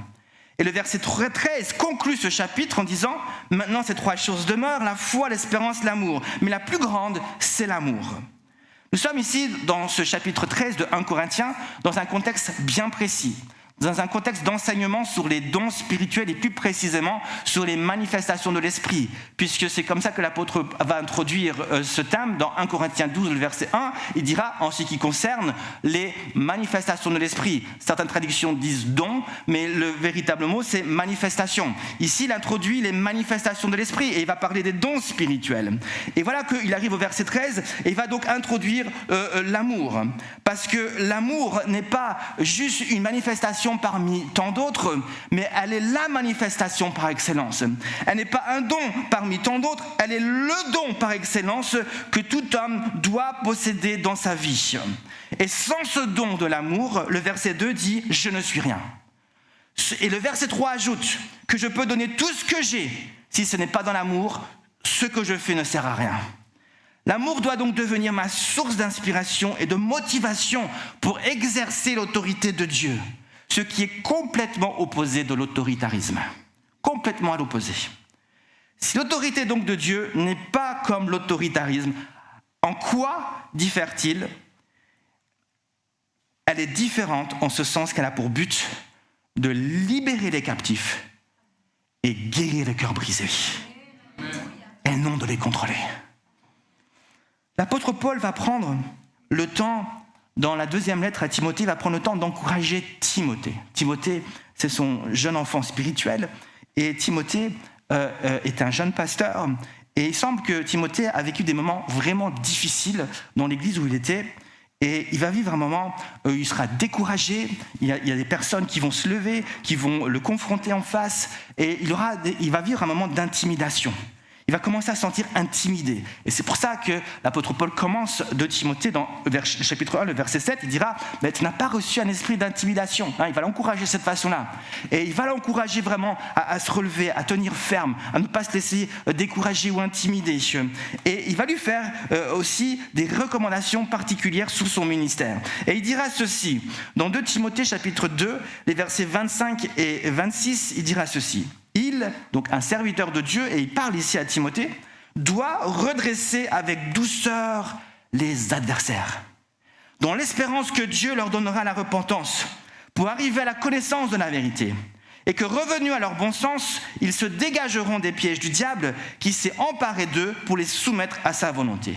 Et le verset 13 conclut ce chapitre en disant « Maintenant ces 3 choses demeurent, la foi, l'espérance, l'amour. Mais la plus grande, c'est l'amour. » Nous sommes ici dans ce chapitre 13 de 1 Corinthiens dans un contexte bien précis, dans un contexte d'enseignement sur les dons spirituels et plus précisément sur les manifestations de l'esprit, puisque c'est comme ça que l'apôtre va introduire ce thème dans 1 Corinthiens 12, le verset 1, il dira en ce qui concerne les manifestations de l'esprit. Certaines traductions disent dons, mais le véritable mot c'est manifestation. Ici, il introduit les manifestations de l'esprit et il va parler des dons spirituels. Et voilà qu'il arrive au verset 13 et il va donc introduire l'amour, parce que l'amour n'est pas juste une manifestation parmi tant d'autres, mais elle est la manifestation par excellence. Elle n'est pas un don parmi tant d'autres, elle est le don par excellence que tout homme doit posséder dans sa vie. Et sans ce don de l'amour, le verset 2 dit « Je ne suis rien ». Et le verset 3 ajoute que je peux donner tout ce que j'ai. Si ce n'est pas dans l'amour, ce que je fais ne sert à rien. L'amour doit donc devenir ma source d'inspiration et de motivation pour exercer l'autorité de Dieu. Ce qui est complètement opposé de l'autoritarisme. Complètement à l'opposé. Si l'autorité donc de Dieu n'est pas comme l'autoritarisme, en quoi diffère-t-il ? Elle est différente en ce sens qu'elle a pour but de libérer les captifs et guérir les cœurs brisés, et non de les contrôler. L'apôtre Paul va prendre le temps, dans la 2e lettre à Timothée, il va prendre le temps d'encourager Timothée. Timothée, c'est son jeune enfant spirituel, et Timothée est un jeune pasteur. Et il semble que Timothée a vécu des moments vraiment difficiles dans l'église où il était, et il va vivre un moment où il sera découragé, il y a des personnes qui vont se lever, qui vont le confronter en face, et il va vivre un moment d'intimidation. Il va commencer à se sentir intimidé. Et c'est pour ça que l'apôtre Paul commence de Timothée dans le chapitre 1, le verset 7, il dira « Tu n'as pas reçu un esprit d'intimidation. » Il va l'encourager de cette façon-là. Et il va l'encourager vraiment à se relever, à tenir ferme, à ne pas se laisser décourager ou intimider. Et il va lui faire aussi des recommandations particulières sur son ministère. Et il dira ceci, dans 2 Timothée chapitre 2, les versets 25 et 26, il dira ceci. Il, donc un serviteur de Dieu, et il parle ici à Timothée, doit redresser avec douceur les adversaires, dans l'espérance que Dieu leur donnera la repentance, pour arriver à la connaissance de la vérité, et que revenus à leur bon sens, ils se dégageront des pièges du diable qui s'est emparé d'eux pour les soumettre à sa volonté.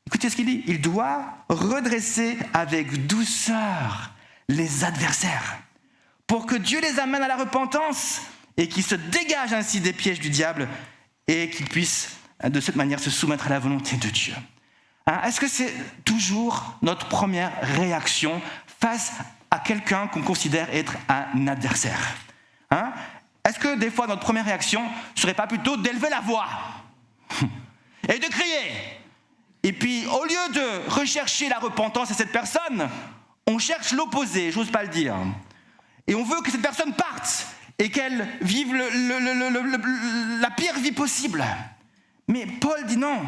Écoutez ce qu'il dit, il doit redresser avec douceur les adversaires, pour que Dieu les amène à la repentance et qu'ils se dégagent ainsi des pièges du diable et qu'ils puissent de cette manière se soumettre à la volonté de Dieu. Est-ce que c'est toujours notre première réaction face à quelqu'un qu'on considère être un adversaire ? Est-ce que des fois notre première réaction ne serait pas plutôt d'élever la voix et de crier ? Et puis au lieu de rechercher la repentance à cette personne, on cherche l'opposé, j'ose pas le dire. Et on veut que cette personne parte et qu'elle vive la pire vie possible. Mais Paul dit non.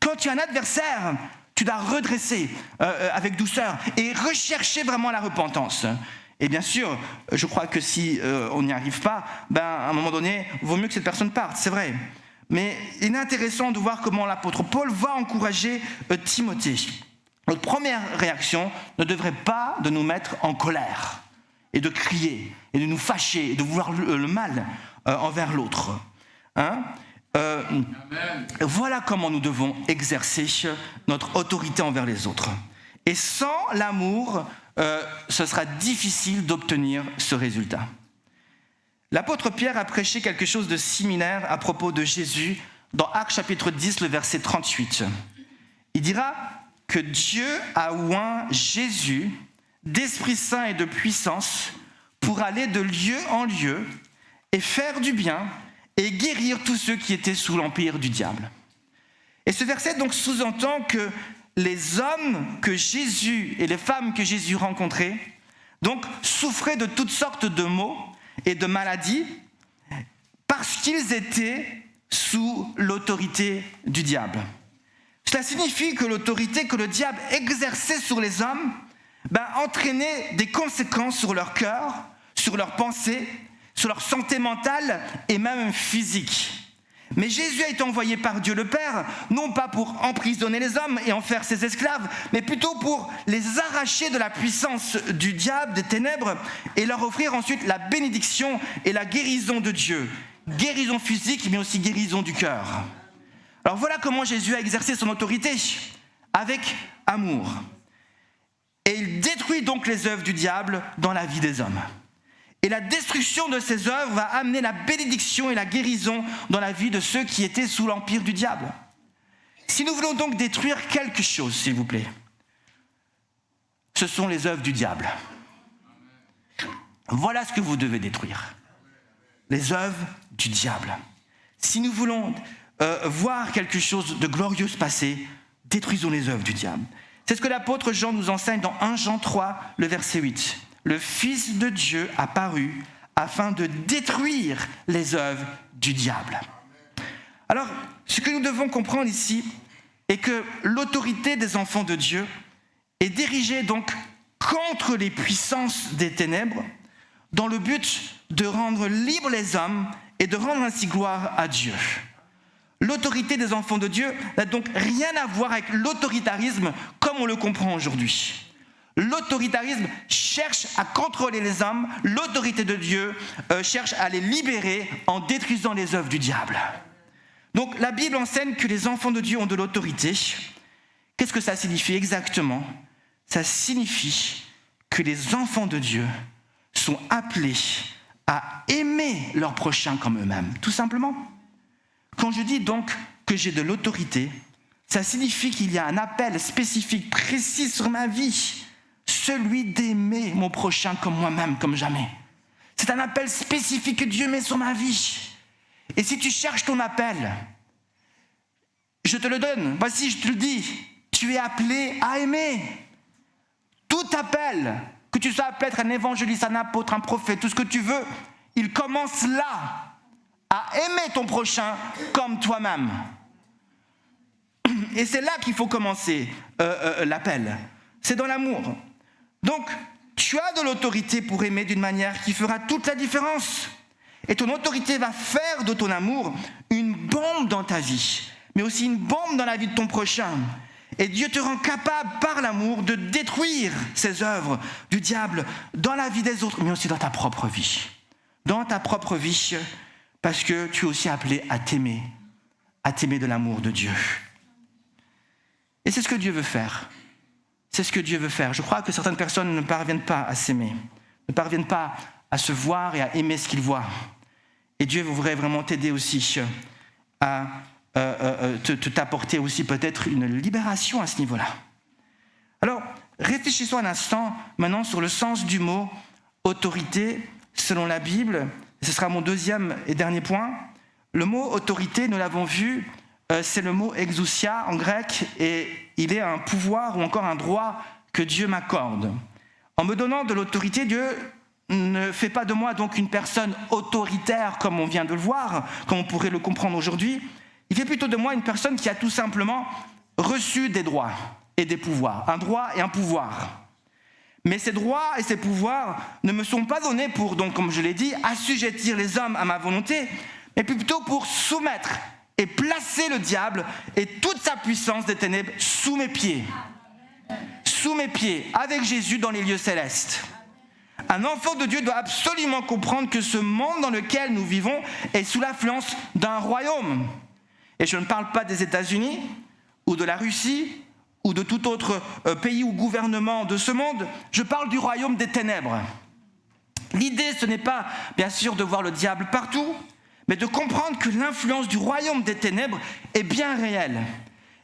Quand tu as un adversaire, tu dois redresser avec douceur et rechercher vraiment la repentance. Et bien sûr, je crois que si on n'y arrive pas, à un moment donné, il vaut mieux que cette personne parte, c'est vrai. Mais il est intéressant de voir comment l'apôtre Paul va encourager Timothée. Notre première réaction ne devrait pas de nous mettre en colère et de crier, et de nous fâcher, et de vouloir le mal envers l'autre. Voilà comment nous devons exercer notre autorité envers les autres. Et sans l'amour, ce sera difficile d'obtenir ce résultat. L'apôtre Pierre a prêché quelque chose de similaire à propos de Jésus dans Actes chapitre 10, le verset 38. Il dira que Dieu a oint Jésus d'Esprit Saint et de puissance pour aller de lieu en lieu et faire du bien et guérir tous ceux qui étaient sous l'empire du diable. Et ce verset donc sous-entend que les hommes que Jésus et les femmes que Jésus rencontrait donc souffraient de toutes sortes de maux et de maladies parce qu'ils étaient sous l'autorité du diable. Cela signifie que l'autorité que le diable exerçait sur les hommes entraînait des conséquences sur leur cœur, sur leurs pensées, sur leur santé mentale et même physique. Mais Jésus a été envoyé par Dieu le Père, non pas pour emprisonner les hommes et en faire ses esclaves, mais plutôt pour les arracher de la puissance du diable, des ténèbres, et leur offrir ensuite la bénédiction et la guérison de Dieu. Guérison physique, mais aussi guérison du cœur. Alors voilà comment Jésus a exercé son autorité, avec amour. Et il détruit donc les œuvres du diable dans la vie des hommes. Et la destruction de ces œuvres va amener la bénédiction et la guérison dans la vie de ceux qui étaient sous l'empire du diable. Si nous voulons donc détruire quelque chose, s'il vous plaît, ce sont les œuvres du diable. Voilà ce que vous devez détruire. Les œuvres du diable. Si nous voulons voir quelque chose de glorieux se passer, détruisons les œuvres du diable. C'est ce que l'apôtre Jean nous enseigne dans 1 Jean 3, le verset 8. Le Fils de Dieu a paru afin de détruire les œuvres du diable. Alors, ce que nous devons comprendre ici est que l'autorité des enfants de Dieu est dirigée donc contre les puissances des ténèbres dans le but de rendre libres les hommes et de rendre ainsi gloire à Dieu. L'autorité des enfants de Dieu n'a donc rien à voir avec l'autoritarisme comme on le comprend aujourd'hui. L'autoritarisme cherche à contrôler les hommes, l'autorité de Dieu cherche à les libérer en détruisant les œuvres du diable. Donc la Bible enseigne que les enfants de Dieu ont de l'autorité. Qu'est-ce que ça signifie exactement ? Ça signifie que les enfants de Dieu sont appelés à aimer leur prochain comme eux-mêmes, tout simplement. Quand je dis donc que j'ai de l'autorité, ça signifie qu'il y a un appel spécifique, précis sur ma vie, celui d'aimer mon prochain comme moi-même, comme jamais. C'est un appel spécifique que Dieu met sur ma vie. Et si tu cherches ton appel, je te le donne. Voici, je te le dis, tu es appelé à aimer. Tout appel, que tu sois appelé à être un évangéliste, un apôtre, un prophète, tout ce que tu veux, il commence là, à aimer ton prochain comme toi-même. Et c'est là qu'il faut commencer l'appel. C'est dans l'amour. Donc, tu as de l'autorité pour aimer d'une manière qui fera toute la différence. Et ton autorité va faire de ton amour une bombe dans ta vie, mais aussi une bombe dans la vie de ton prochain. Et Dieu te rend capable par l'amour de détruire ces œuvres du diable dans la vie des autres, mais aussi dans ta propre vie. Dans ta propre vie, parce que tu es aussi appelé à t'aimer de l'amour de Dieu. Et c'est ce que Dieu veut faire. C'est ce que Dieu veut faire. Je crois que certaines personnes ne parviennent pas à s'aimer, ne parviennent pas à se voir et à aimer ce qu'ils voient. Et Dieu voudrait vraiment t'aider aussi à t'apporter aussi peut-être une libération à ce niveau-là. Alors, réfléchissons un instant maintenant sur le sens du mot autorité selon la Bible. Ce sera mon deuxième et dernier point. Le mot autorité, nous l'avons vu, c'est le mot exousia en grec et il est un pouvoir ou encore un droit que Dieu m'accorde. En me donnant de l'autorité, Dieu ne fait pas de moi donc une personne autoritaire comme on vient de le voir, comme on pourrait le comprendre aujourd'hui. Il fait plutôt de moi une personne qui a tout simplement reçu des droits et des pouvoirs, un droit et un pouvoir. Mais ces droits et ces pouvoirs ne me sont pas donnés pour, donc, comme je l'ai dit, assujettir les hommes à ma volonté, mais plutôt pour soumettre et placer le diable et toute sa puissance des ténèbres sous mes pieds. Sous mes pieds, avec Jésus dans les lieux célestes. Un enfant de Dieu doit absolument comprendre que ce monde dans lequel nous vivons est sous l'influence d'un royaume. Et je ne parle pas des États-Unis, ou de la Russie, ou de tout autre pays ou gouvernement de ce monde, je parle du royaume des ténèbres. L'idée, ce n'est pas, bien sûr, de voir le diable partout, mais de comprendre que l'influence du royaume des ténèbres est bien réelle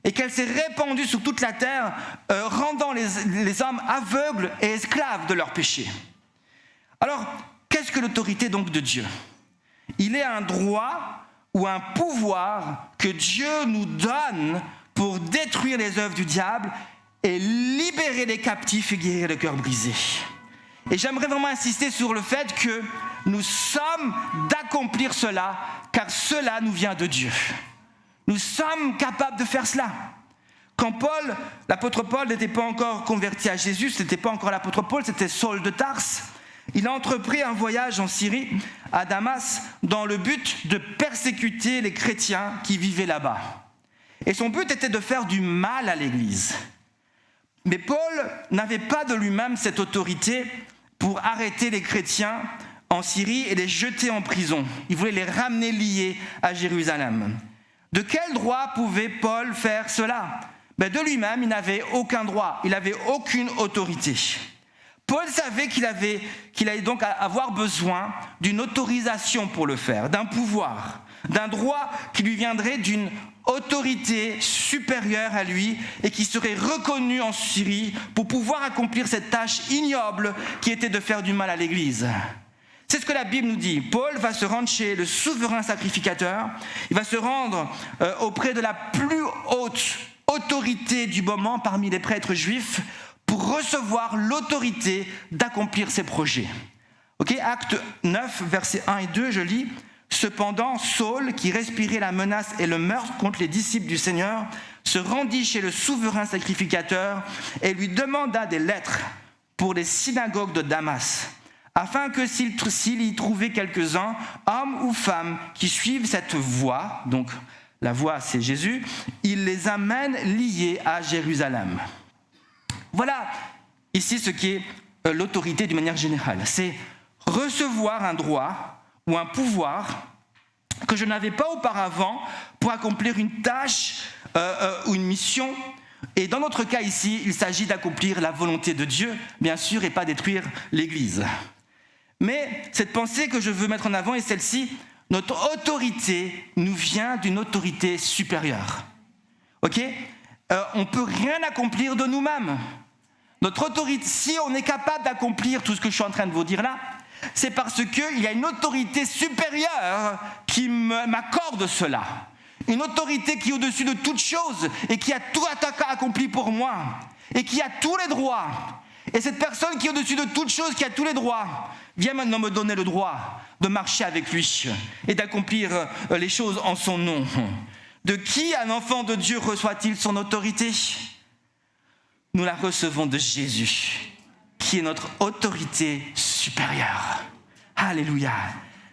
et qu'elle s'est répandue sur toute la terre, rendant les hommes aveugles et esclaves de leurs péchés. Alors, qu'est-ce que l'autorité donc de Dieu ? Il est un droit ou un pouvoir que Dieu nous donne pour détruire les œuvres du diable et libérer les captifs et guérir les cœurs brisés. Et j'aimerais vraiment insister sur le fait que nous sommes d'accomplir cela, car cela nous vient de Dieu. Nous sommes capables de faire cela. Quand l'apôtre Paul n'était pas encore converti à Jésus, ce n'était pas encore l'apôtre Paul, c'était Saul de Tarse. Il a entrepris un voyage en Syrie, à Damas, dans le but de persécuter les chrétiens qui vivaient là-bas. Et son but était de faire du mal à l'Église. Mais Paul n'avait pas de lui-même cette autorité pour arrêter les chrétiens en Syrie et les jeter en prison. Il voulait les ramener liés à Jérusalem. De quel droit pouvait Paul faire cela ? De lui-même, il n'avait aucun droit, il n'avait aucune autorité. Paul savait qu'il allait donc avoir besoin d'une autorisation pour le faire, d'un pouvoir, d'un droit qui lui viendrait d'une autorité supérieure à lui et qui serait reconnue en Syrie pour pouvoir accomplir cette tâche ignoble qui était de faire du mal à l'Église. C'est ce que la Bible nous dit. Paul va se rendre chez le souverain sacrificateur, il va se rendre auprès de la plus haute autorité du moment parmi les prêtres juifs pour recevoir l'autorité d'accomplir ses projets. Acte 9, versets 1 et 2, je lis. Cependant, Saul, qui respirait la menace et le meurtre contre les disciples du Seigneur, se rendit chez le souverain sacrificateur et lui demanda des lettres pour les synagogues de Damas, afin que s'il y trouvait quelques-uns, hommes ou femmes, qui suivent cette voie, donc la voie c'est Jésus, il les amène liés à Jérusalem. Voilà ici ce qu'est l'autorité d'une manière générale. C'est recevoir un droit ou un pouvoir que je n'avais pas auparavant pour accomplir une tâche ou une mission. Et dans notre cas ici, il s'agit d'accomplir la volonté de Dieu, bien sûr, et pas détruire l'Église. Mais cette pensée que je veux mettre en avant est celle-ci. Notre autorité nous vient d'une autorité supérieure. On ne peut rien accomplir de nous-mêmes. Notre autorité, si on est capable d'accomplir tout ce que je suis en train de vous dire là, c'est parce qu'il y a une autorité supérieure qui m'accorde cela. Une autorité qui est au-dessus de toute chose et qui a tout accompli pour moi et qui a tous les droits. Et cette personne qui est au-dessus de toute chose, qui a tous les droits, vient maintenant me donner le droit de marcher avec lui et d'accomplir les choses en son nom. De qui un enfant de Dieu reçoit-il son autorité ? Nous la recevons de Jésus, qui est notre autorité supérieure. Alléluia.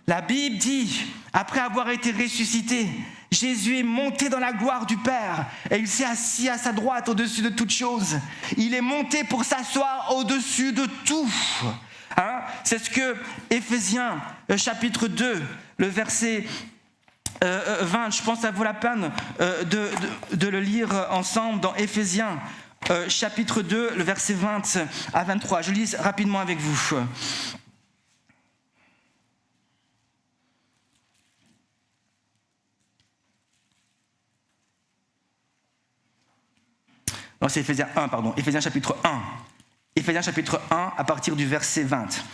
La Bible dit, après avoir été ressuscité, Jésus est monté dans la gloire du Père et il s'est assis à sa droite au-dessus de toutes choses. Il est monté pour s'asseoir au-dessus de tout. C'est ce que Éphésiens chapitre 2, le verset 20, je pense que ça vaut la peine de le lire ensemble dans Éphésiens chapitre 2, le verset 20 à 23. Je lis rapidement avec vous. Non, c'est Éphésiens 1, pardon. Éphésiens chapitre 1. Éphésiens chapitre 1, à partir du verset 20.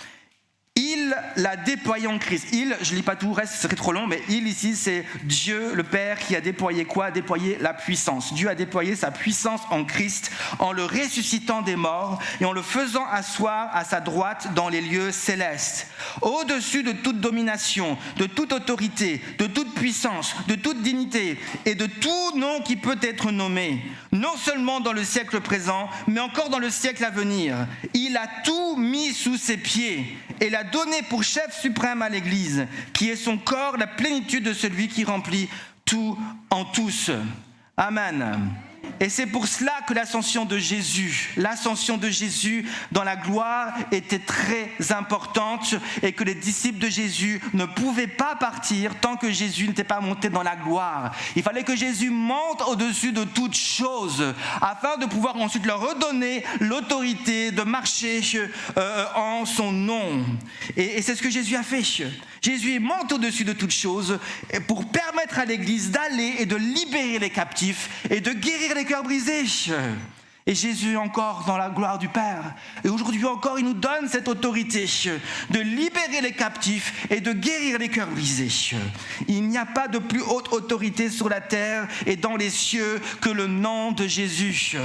Il l'a déployé en Christ. Il, je ne lis pas tout, reste, ce serait trop long, mais il ici, c'est Dieu, le Père, qui a déployé quoi ? Déployé la puissance. Dieu a déployé sa puissance en Christ en le ressuscitant des morts et en le faisant asseoir à sa droite dans les lieux célestes. Au-dessus de toute domination, de toute autorité, de toute puissance, de toute dignité et de tout nom qui peut être nommé, non seulement dans le siècle présent, mais encore dans le siècle à venir. Il a tout mis sous ses pieds et l'a donné pour chef suprême à l'Église, qui est son corps, la plénitude de celui qui remplit tout en tous. Amen. Et c'est pour cela que l'ascension de Jésus dans la gloire était très importante et que les disciples de Jésus ne pouvaient pas partir tant que Jésus n'était pas monté dans la gloire. Il fallait que Jésus monte au-dessus de toutes choses afin de pouvoir ensuite leur redonner l'autorité de marcher en son nom. Et c'est ce que Jésus a fait. Jésus monte au-dessus de toutes choses pour permettre à l'Église d'aller et de libérer les captifs et de guérir les cœurs brisés. Et Jésus est encore dans la gloire du Père. Et aujourd'hui encore, il nous donne cette autorité de libérer les captifs et de guérir les cœurs brisés. Il n'y a pas de plus haute autorité sur la terre et dans les cieux que le nom de Jésus.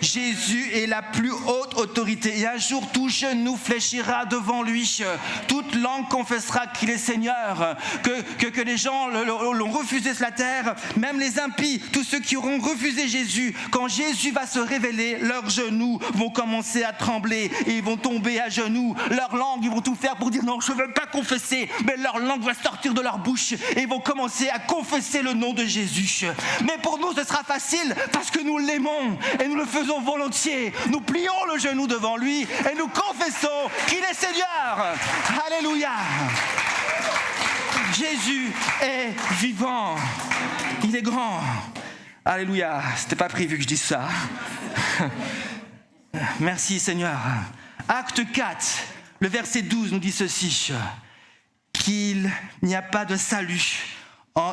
Jésus est la plus haute autorité. Et un jour, tout genou fléchira devant lui. Toute langue confessera qu'il est Seigneur. Que les gens l'ont refusé sur la terre, même les impies, tous ceux qui auront refusé Jésus, quand Jésus va se révéler, leurs genoux vont commencer à trembler et ils vont tomber à genoux. Leurs langues, ils vont tout faire pour dire non, je ne veux pas confesser, mais leur langue va sortir de leur bouche et ils vont commencer à confesser le nom de Jésus. Mais pour nous, ce sera facile parce que nous l'aimons et nous le faisons volontiers. Nous plions le genou devant lui et nous confessons qu'il est Seigneur. Alléluia. Jésus est vivant. Il est grand. Alléluia. C'était pas prévu que je dise ça. Merci Seigneur. Acte 4, le verset 12 nous dit ceci, qu'il n'y a pas de salut,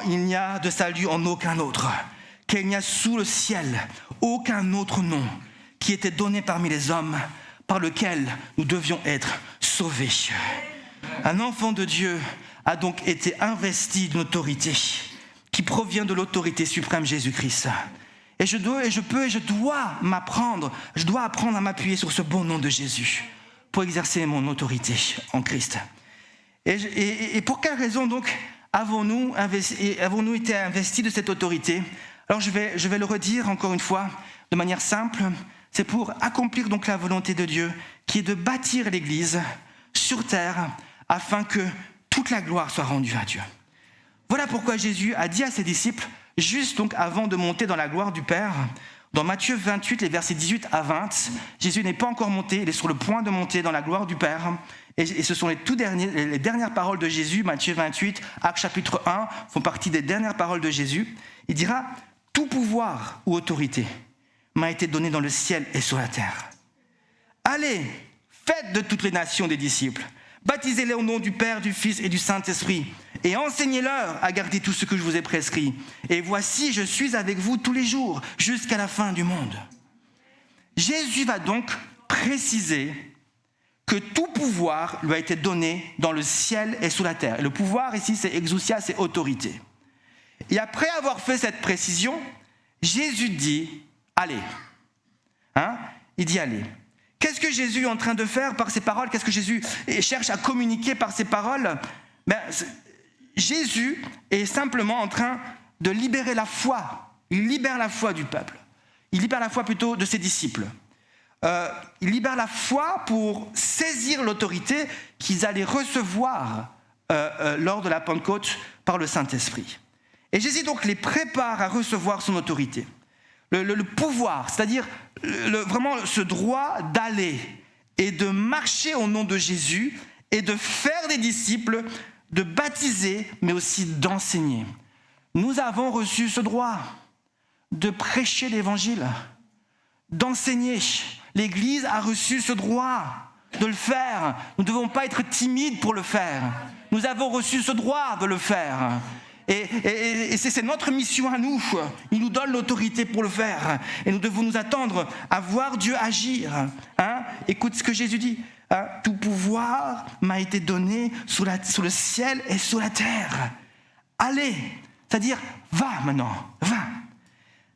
il n'y a de salut en aucun autre, qu'il n'y a sous le ciel aucun autre nom qui était donné parmi les hommes par lequel nous devions être sauvés. Un enfant de Dieu a donc été investi d'une autorité qui provient de l'autorité suprême Jésus-Christ. Et je dois apprendre à m'appuyer sur ce bon nom de Jésus pour exercer mon autorité en Christ. Et pour quelle raison donc avons-nous été investis de cette autorité? Alors je vais le redire encore une fois de manière simple. C'est pour accomplir donc la volonté de Dieu qui est de bâtir l'Église sur terre afin que toute la gloire soit rendue à Dieu. Voilà pourquoi Jésus a dit à ses disciples, juste donc avant de monter dans la gloire du Père, dans Matthieu 28, les versets 18 à 20, Jésus n'est pas encore monté, il est sur le point de monter dans la gloire du Père. Et ce sont les dernières paroles de Jésus, Matthieu 28, Actes chapitre 1, font partie des dernières paroles de Jésus. Il dira, « Tout pouvoir ou autorité m'a été donné dans le ciel et sur la terre. Allez, faites de toutes les nations des disciples, baptisez-les au nom du Père, du Fils et du Saint-Esprit, et enseignez-leur à garder tout ce que je vous ai prescrit. Et voici, je suis avec vous tous les jours, jusqu'à la fin du monde. » Jésus va donc préciser que tout pouvoir lui a été donné dans le ciel et sous la terre. Et le pouvoir ici, c'est exousia, c'est autorité. Et après avoir fait cette précision, Jésus dit « Allez ». Il dit « Allez ». Qu'est-ce que Jésus est en train de faire par ses paroles? Qu'est-ce que Jésus cherche à communiquer par ses paroles? Jésus est simplement en train de libérer la foi. Il libère la foi du peuple. Il libère la foi plutôt de ses disciples. Il libère la foi pour saisir l'autorité qu'ils allaient recevoir lors de la Pentecôte par le Saint-Esprit. Et Jésus donc les prépare à recevoir son autorité. Le pouvoir, c'est-à-dire vraiment ce droit d'aller et de marcher au nom de Jésus et de faire des disciples, de baptiser, mais aussi d'enseigner. Nous avons reçu ce droit de prêcher l'Évangile, d'enseigner. L'Église a reçu ce droit de le faire. Nous ne devons pas être timides pour le faire. Nous avons reçu ce droit de le faire. Et c'est notre mission à nous. Il nous donne l'autorité pour le faire. Et nous devons nous attendre à voir Dieu agir. Écoute ce que Jésus dit. Tout pouvoir m'a été donné sous le ciel et sous la terre. Allez, c'est-à-dire va maintenant, va.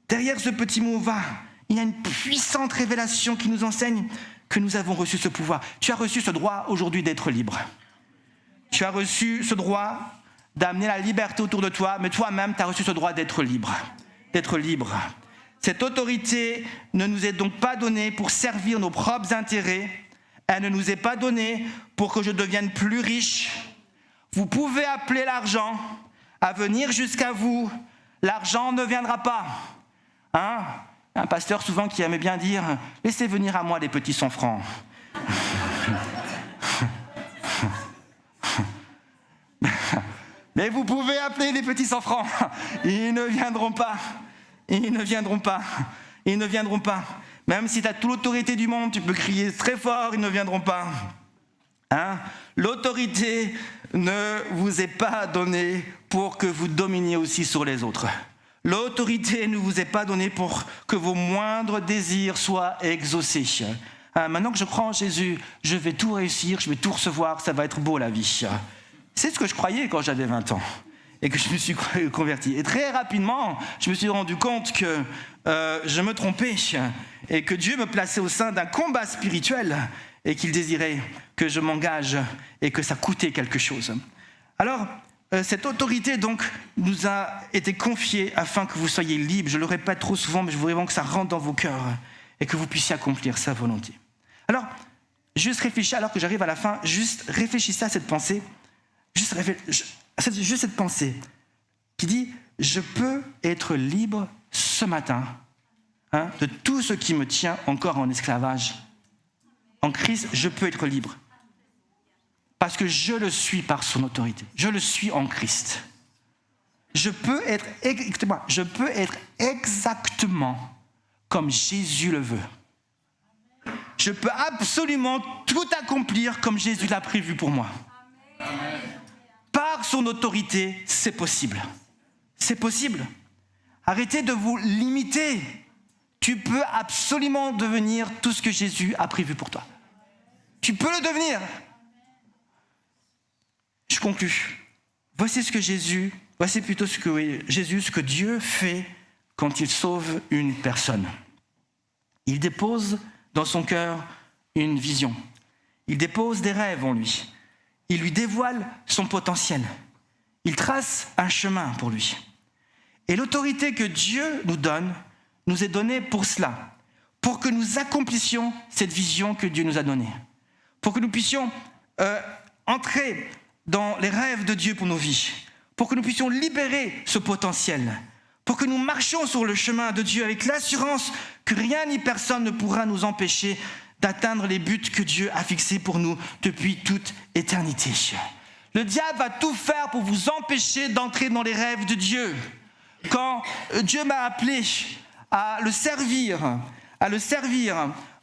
Derrière ce petit mot va, il y a une puissante révélation qui nous enseigne que nous avons reçu ce pouvoir. Tu as reçu ce droit aujourd'hui d'être libre. Tu as reçu ce droit d'amener la liberté autour de toi, mais toi-même, tu as reçu ce droit d'être libre. D'être libre. Cette autorité ne nous est donc pas donnée pour servir nos propres intérêts. Elle ne nous est pas donnée pour que je devienne plus riche. Vous pouvez appeler l'argent à venir jusqu'à vous. L'argent ne viendra pas. Un pasteur souvent qui aimait bien dire « Laissez venir à moi les petits 100 francs ». Mais vous pouvez appeler les petits 100 francs. Ils ne viendront pas. Ils ne viendront pas. Ils ne viendront pas. Même si tu as toute l'autorité du monde, tu peux crier très fort, ils ne viendront pas. Hein? L'autorité ne vous est pas donnée pour que vous dominiez aussi sur les autres. L'autorité ne vous est pas donnée pour que vos moindres désirs soient exaucés. Maintenant que je crois en Jésus, je vais tout réussir, je vais tout recevoir, ça va être beau la vie. C'est ce que je croyais quand j'avais 20 ans et que je me suis converti. Et très rapidement, je me suis rendu compte que je me trompais et que Dieu me plaçait au sein d'un combat spirituel et qu'il désirait que je m'engage et que ça coûtait quelque chose. Alors, cette autorité donc nous a été confiée afin que vous soyez libres. Je le répète trop souvent, mais je voudrais vraiment que ça rentre dans vos cœurs et que vous puissiez accomplir sa volonté. Alors, juste réfléchissez, alors que j'arrive à la fin, juste réfléchissez à cette pensée. Juste cette pensée qui dit « Je peux être libre ce matin de tout ce qui me tient encore en esclavage. En Christ, je peux être libre. Parce que je le suis par son autorité. Je le suis en Christ. Je peux être exactement comme Jésus le veut. Je peux absolument tout accomplir comme Jésus l'a prévu pour moi. Amen. Par son autorité, c'est possible. C'est possible. Arrêtez de vous limiter. Tu peux absolument devenir tout ce que Jésus a prévu pour toi. Tu peux le devenir. Je conclus. Voici ce que Jésus, ce que Dieu fait quand il sauve une personne. Il dépose dans son cœur une vision. Il dépose des rêves en lui. Il lui dévoile son potentiel. Il trace un chemin pour lui. Et l'autorité que Dieu nous donne nous est donnée pour cela, pour que nous accomplissions cette vision que Dieu nous a donnée, pour que nous puissions entrer dans les rêves de Dieu pour nos vies, pour que nous puissions libérer ce potentiel, pour que nous marchions sur le chemin de Dieu avec l'assurance que rien ni personne ne pourra nous empêcher d'atteindre les buts que Dieu a fixés pour nous depuis toute éternité. Le diable va tout faire pour vous empêcher d'entrer dans les rêves de Dieu. Quand Dieu m'a appelé à le servir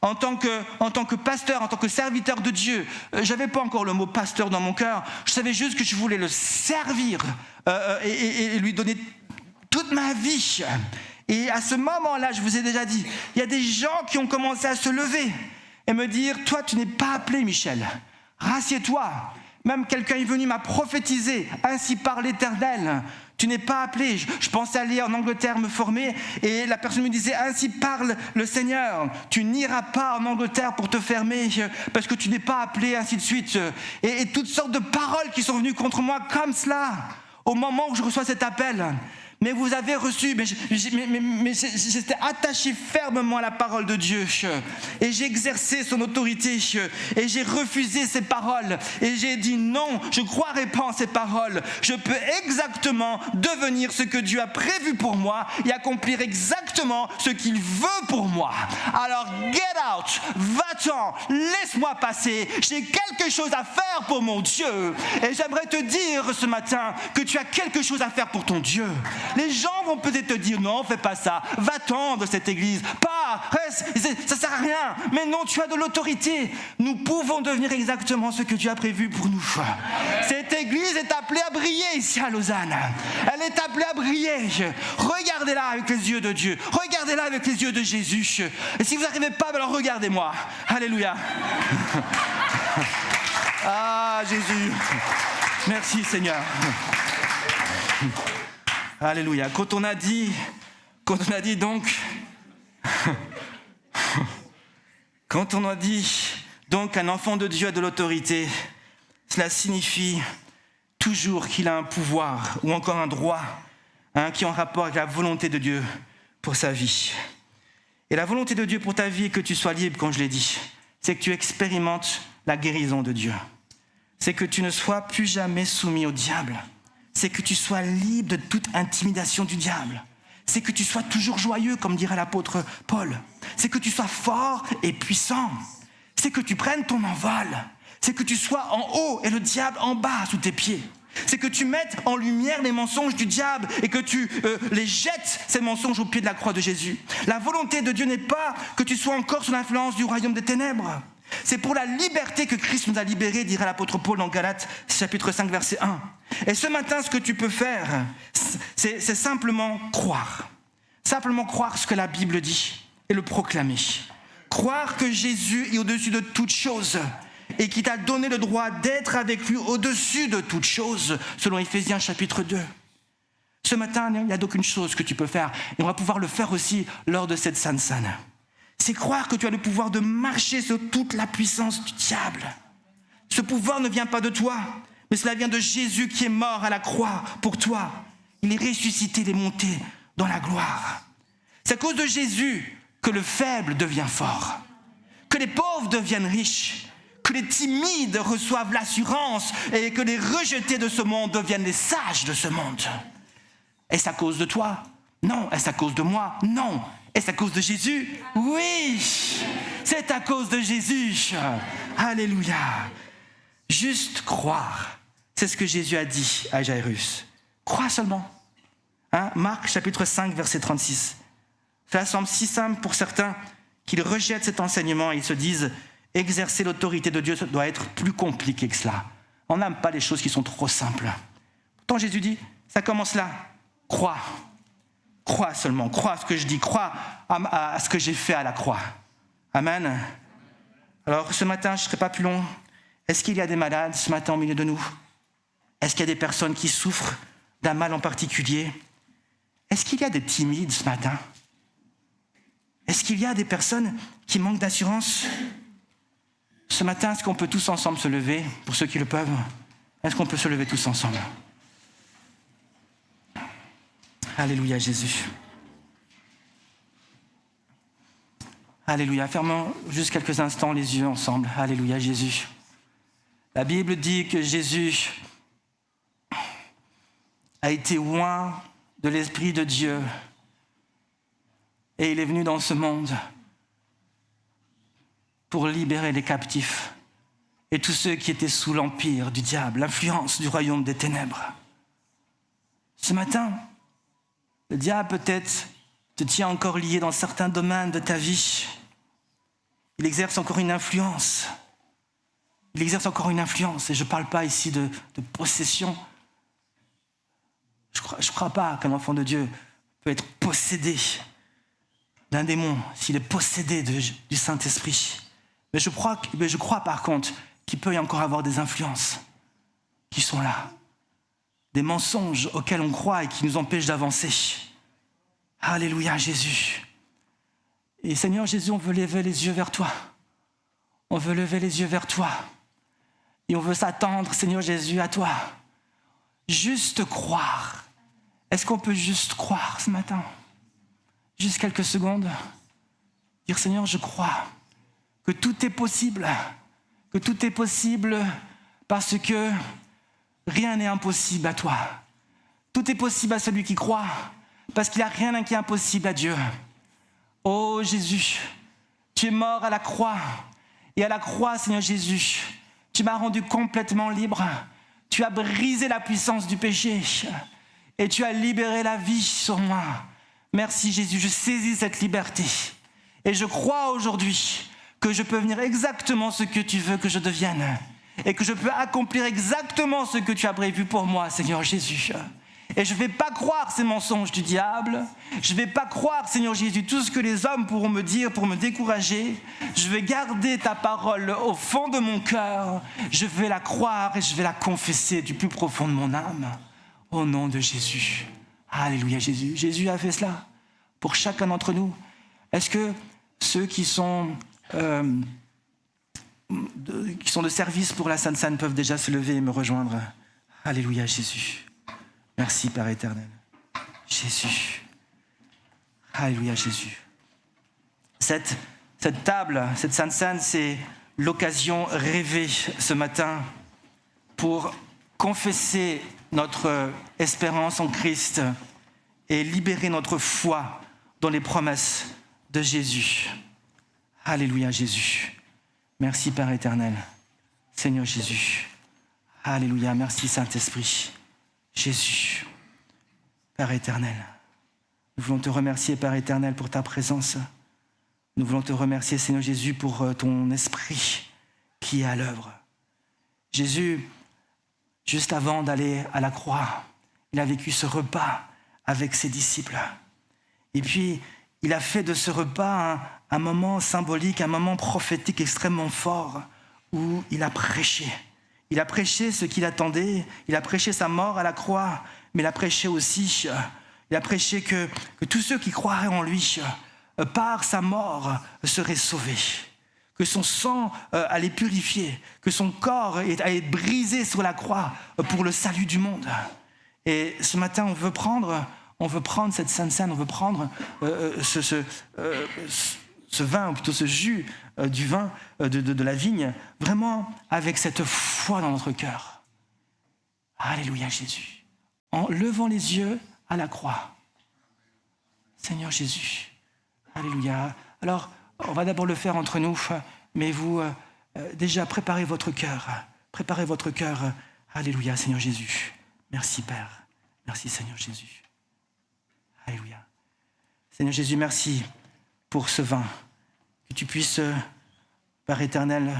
en tant que pasteur, en tant que serviteur de Dieu, j'avais pas encore le mot pasteur dans mon cœur, je savais juste que je voulais le servir et lui donner toute ma vie. Et à ce moment-là, je vous ai déjà dit, il y a des gens qui ont commencé à se lever et me dire, toi tu n'es pas appelé Michel, rassieds-toi. Même quelqu'un est venu m'a prophétisé, ainsi parle l'Éternel. Tu n'es pas appelé. Je pensais aller en Angleterre me former et la personne me disait, ainsi parle le Seigneur. Tu n'iras pas en Angleterre pour te fermer parce que tu n'es pas appelé, ainsi de suite. Et toutes sortes de paroles qui sont venues contre moi comme cela au moment où je reçois cet appel. Mais vous avez reçu, mais j'étais attaché fermement à la parole de Dieu et j'ai exercé son autorité et j'ai refusé ces paroles et j'ai dit non, je ne croirai pas en ces paroles. Je peux exactement devenir ce que Dieu a prévu pour moi et accomplir exactement ce qu'il veut pour moi. Alors get out, va-t'en, laisse-moi passer. J'ai quelque chose à faire pour mon Dieu et j'aimerais te dire ce matin que tu as quelque chose à faire pour ton Dieu. Les gens vont peut-être te dire non, fais pas ça, va-t'en de cette église, ça sert à rien. Mais non, tu as de l'autorité. Nous pouvons devenir exactement ce que Dieu a prévu pour nous. Cette église est appelée à briller ici à Lausanne. Elle est appelée à briller. Regardez-la avec les yeux de Dieu. Regardez-la avec les yeux de Jésus. Et si vous n'arrivez pas, alors regardez-moi. Alléluia. Ah, Jésus. Merci Seigneur. Alléluia. Quand on a dit donc qu'un enfant de Dieu a de l'autorité, cela signifie toujours qu'il a un pouvoir ou encore un droit qui est en rapport avec la volonté de Dieu pour sa vie. Et la volonté de Dieu pour ta vie est que tu sois libre, comme je l'ai dit. C'est que tu expérimentes la guérison de Dieu. C'est que tu ne sois plus jamais soumis au diable. C'est que tu sois libre de toute intimidation du diable. c'est que tu sois toujours joyeux, comme dirait l'apôtre Paul. C'est que tu sois fort et puissant. C'est que tu prennes ton envol. C'est que tu sois en haut et le diable en bas sous tes pieds. C'est que tu mettes en lumière les mensonges du diable et que tu les jettes, ces mensonges, au pied de la croix de Jésus. La volonté de Dieu n'est pas que tu sois encore sous l'influence du royaume des ténèbres. C'est pour la liberté que Christ nous a libérés, dirait l'apôtre Paul dans Galates, chapitre 5, verset 1. Et ce matin, ce que tu peux faire, c'est simplement croire. Simplement croire ce que la Bible dit et le proclamer. Croire que Jésus est au-dessus de toutes choses et qui t'a donné le droit d'être avec lui au-dessus de toutes choses, selon Éphésiens chapitre 2. Ce matin, il n'y a d'aucune chose que tu peux faire, et on va pouvoir le faire aussi lors de cette Sainte Seine. C'est croire que tu as le pouvoir de marcher sur toute la puissance du diable. Ce pouvoir ne vient pas de toi, mais cela vient de Jésus qui est mort à la croix pour toi. Il est ressuscité, il est monté dans la gloire. C'est à cause de Jésus que le faible devient fort, que les pauvres deviennent riches, que les timides reçoivent l'assurance et que les rejetés de ce monde deviennent les sages de ce monde. Est-ce à cause de toi? Non. Est-ce à cause de moi? Non. Est-ce à cause de Jésus? Oui. C'est à cause de Jésus. Alléluia. Juste croire. C'est ce que Jésus a dit à Jairus. Crois seulement. Marc chapitre 5 verset 36. Cela semble si simple pour certains qu'ils rejettent cet enseignement et ils se disent exercer l'autorité de Dieu doit être plus compliqué que cela. On n'aime pas les choses qui sont trop simples. Pourtant Jésus dit, ça commence là. Crois. Crois seulement. Crois à ce que je dis. Crois à ce que j'ai fait à la croix. Amen. Alors ce matin, je ne serai pas plus long. Est-ce qu'il y a des malades ce matin au milieu de nous? Est-ce qu'il y a des personnes qui souffrent d'un mal en particulier? Est-ce qu'il y a des timides ce matin? Est-ce qu'il y a des personnes qui manquent d'assurance? Ce matin, est-ce qu'on peut tous ensemble se lever, pour ceux qui le peuvent? Est-ce qu'on peut se lever tous ensemble? Alléluia, Jésus. Alléluia. Fermons juste quelques instants les yeux ensemble. Alléluia, Jésus. La Bible dit que Jésus a été oint de l'Esprit de Dieu et il est venu dans ce monde pour libérer les captifs et tous ceux qui étaient sous l'empire du diable, l'influence du royaume des ténèbres. Ce matin, le diable peut-être te tient encore lié dans certains domaines de ta vie. Il exerce encore une influence. Il exerce encore une influence. Et je ne parle pas ici de possession. Je ne crois pas qu'un enfant de Dieu peut être possédé d'un démon s'il est possédé du Saint-Esprit. Mais je crois par contre qu'il peut y encore avoir des influences qui sont là. Des mensonges auxquels on croit et qui nous empêchent d'avancer. Alléluia, Jésus. Et Seigneur Jésus, on veut lever les yeux vers toi. On veut lever les yeux vers toi. Et on veut s'attendre, Seigneur Jésus, à toi. Juste croire. Est-ce qu'on peut juste croire ce matin? Juste quelques secondes. Dire, Seigneur, je crois que tout est possible. Que tout est possible parce que rien n'est impossible à toi. Tout est possible à celui qui croit, parce qu'il n'y a rien qui est impossible à Dieu. Oh Jésus, tu es mort à la croix. Et à la croix, Seigneur Jésus, tu m'as rendu complètement libre. Tu as brisé la puissance du péché. Et tu as libéré la vie sur moi. Merci Jésus, je saisis cette liberté. Et je crois aujourd'hui que je peux venir exactement ce que tu veux que je devienne. Et que je peux accomplir exactement ce que tu as prévu pour moi, Seigneur Jésus. Et je ne vais pas croire ces mensonges du diable. Je ne vais pas croire, Seigneur Jésus, tout ce que les hommes pourront me dire pour me décourager. Je vais garder ta parole au fond de mon cœur. Je vais la croire et je vais la confesser du plus profond de mon âme. Au nom de Jésus. Alléluia, Jésus. Jésus a fait cela pour chacun d'entre nous. Est-ce que ceux qui sont de service pour la Sainte Seine peuvent déjà se lever et me rejoindre? Alléluia, Jésus. Merci, Père éternel. Jésus. Alléluia, Jésus. Cette table, cette Sainte Seine, c'est l'occasion rêvée ce matin pour confesser notre espérance en Christ et libérer notre foi dans les promesses de Jésus. Alléluia Jésus. Merci Père éternel. Seigneur Jésus. Alléluia. Merci Saint-Esprit. Jésus. Père éternel. Nous voulons te remercier Père éternel pour ta présence. Nous voulons te remercier Seigneur Jésus pour ton esprit qui est à l'œuvre. Jésus, juste avant d'aller à la croix, il a vécu ce repas avec ses disciples. Et puis, il a fait de ce repas un moment symbolique, un moment prophétique extrêmement fort où il a prêché. Il a prêché ce qu'il attendait, il a prêché sa mort à la croix, mais il a prêché aussi, il a prêché que tous ceux qui croiraient en lui, par sa mort, seraient sauvés. Que son sang allait purifier, que son corps allait être brisé sur la croix pour le salut du monde. Et ce matin, on veut prendre cette Sainte Seine, on veut prendre ce vin, ou plutôt ce jus du vin de la vigne, vraiment avec cette foi dans notre cœur. Alléluia Jésus. En levant les yeux à la croix. Seigneur Jésus. Alléluia. Alors, on va d'abord le faire entre nous, mais vous, déjà, préparez votre cœur. Préparez votre cœur. Alléluia, Seigneur Jésus. Merci, Père. Merci, Seigneur Jésus. Alléluia. Seigneur Jésus, merci pour ce vin. Que tu puisses, Père éternel,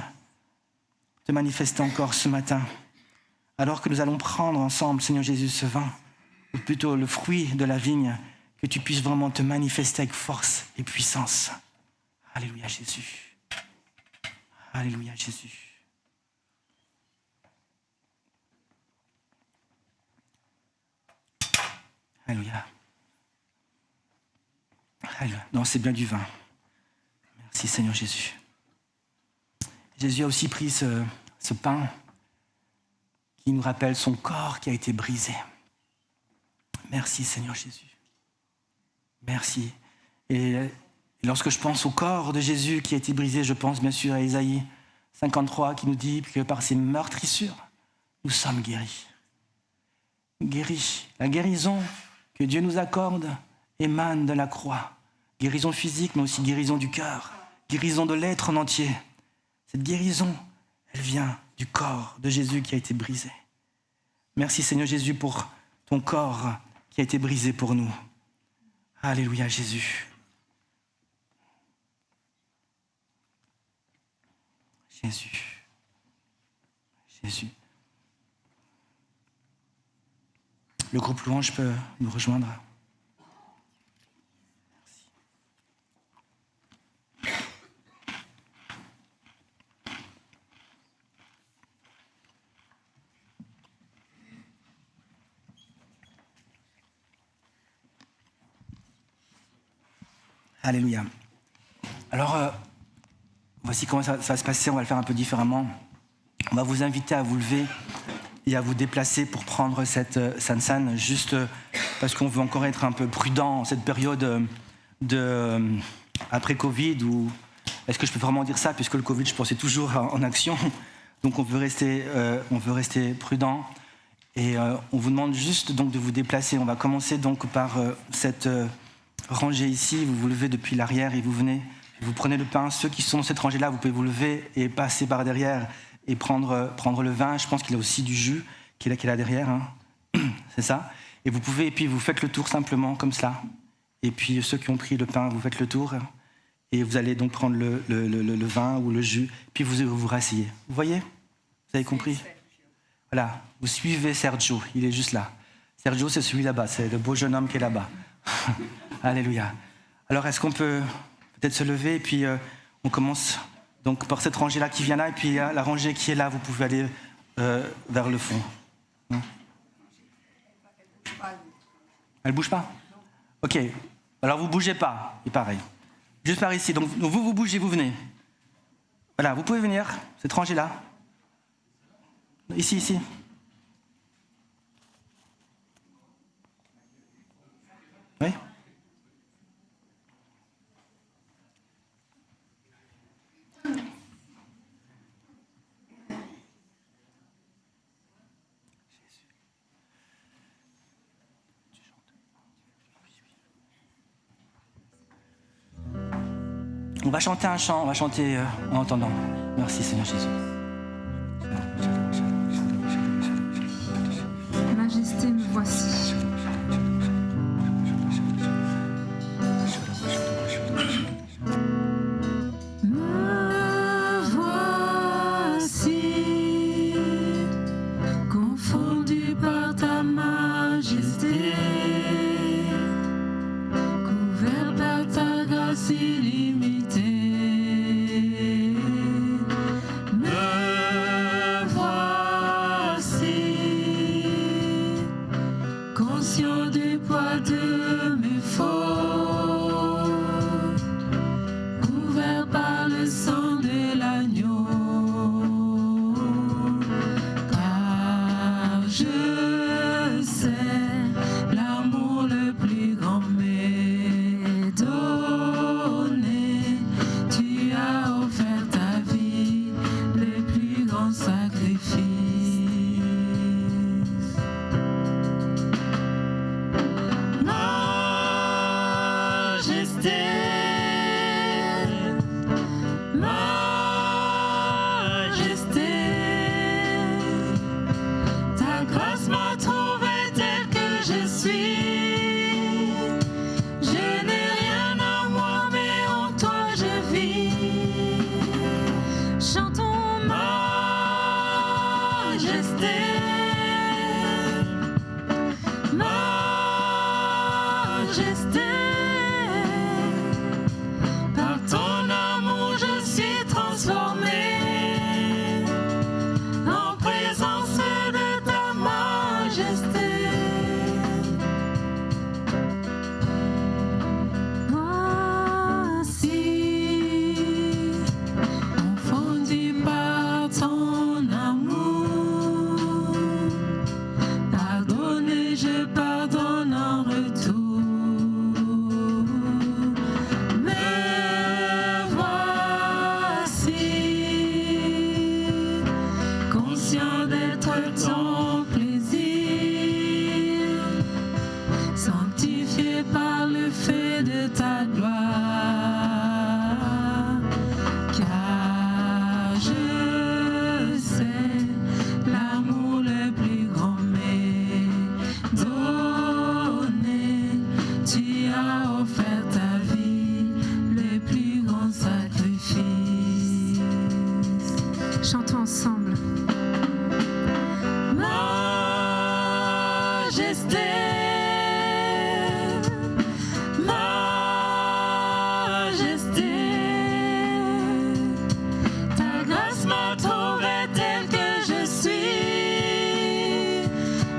te manifester encore ce matin. Alors que nous allons prendre ensemble, Seigneur Jésus, ce vin, ou plutôt le fruit de la vigne, que tu puisses vraiment te manifester avec force et puissance. Alléluia Jésus. Alléluia Jésus. Alléluia. Alléluia. Non, c'est bien du vin. Merci Seigneur Jésus. Jésus a aussi pris ce pain qui nous rappelle son corps qui a été brisé. Merci Seigneur Jésus. Merci. Et lorsque je pense au corps de Jésus qui a été brisé, je pense bien sûr à Ésaïe 53 qui nous dit que par ses meurtrissures, nous sommes guéris. Guéris. La guérison que Dieu nous accorde émane de la croix. Guérison physique, mais aussi guérison du cœur. Guérison de l'être en entier. Cette guérison, elle vient du corps de Jésus qui a été brisé. Merci Seigneur Jésus pour ton corps qui a été brisé pour nous. Alléluia Jésus. Jésus. Jésus. Le groupe louange peut nous rejoindre. Alléluia. Alors, voici comment ça va se passer, on va le faire un peu différemment. On va vous inviter à vous lever et à vous déplacer pour prendre cette Sainte-Seine, juste parce qu'on veut encore être un peu prudent en cette période après Covid, ou est-ce que je peux vraiment dire ça, puisque le Covid, je pense, est toujours en action. Donc on veut rester prudent. Et on vous demande juste donc de vous déplacer. On va commencer donc par cette rangée ici. Vous vous levez depuis l'arrière et vous venez, vous prenez le pain. Ceux qui sont dans cette rangée-là, vous pouvez vous lever et passer par derrière et prendre le vin. Je pense qu'il y a aussi du jus qui est là derrière. Hein. C'est ça. Et vous pouvez, et puis vous faites le tour simplement comme cela. Et puis ceux qui ont pris le pain, vous faites le tour. Et vous allez donc prendre le vin ou le jus. Puis vous rasseyez. Vous voyez ? Vous avez compris ? Voilà. Vous suivez Sergio. Il est juste là. Sergio, c'est celui là-bas. C'est le beau jeune homme qui est là-bas. Alléluia. Alors, est-ce qu'on peut peut-être se lever et puis on commence donc par cette rangée-là qui vient là et puis la rangée qui est là, vous pouvez aller vers le fond. Non ? Elle bouge pas ? Ok. Alors, vous bougez pas. Et pareil. Juste par ici. Donc vous bougez, vous venez. Voilà, vous pouvez venir, cette rangée-là. Ici. Oui ? On va chanter un chant, on va chanter en entendant. Merci Seigneur Jésus. Majesté, me voici. Me voici, confondu par ta majesté, couvert par ta grâce illimitée. Me voici, conscient du poids de mes fautes, couvert par le sang de l'agneau, car je sais l'amour le plus grand m'est donné. Tu as offert ta vie, le plus grand sacrifice. Majesté, majesté, ta grâce m'a trouvé tel que je suis. Je n'ai rien à moi, mais en toi je vis. Chantons majesté, majesté. Par ton amour je suis transformée en présence de ta majesté. Voici, confondu par ton amour, pardonné, je pardonne en retour. Me voici, conscient d'être ton plaisir, sanctifié par le feu de ta gloire, car je sais l'amour le plus grand m'est donné. Tu as offert ta vie, le plus grand sacrifice. Chantons ensemble. Majesté, majesté, ta grâce m'a trouvé tel que je suis.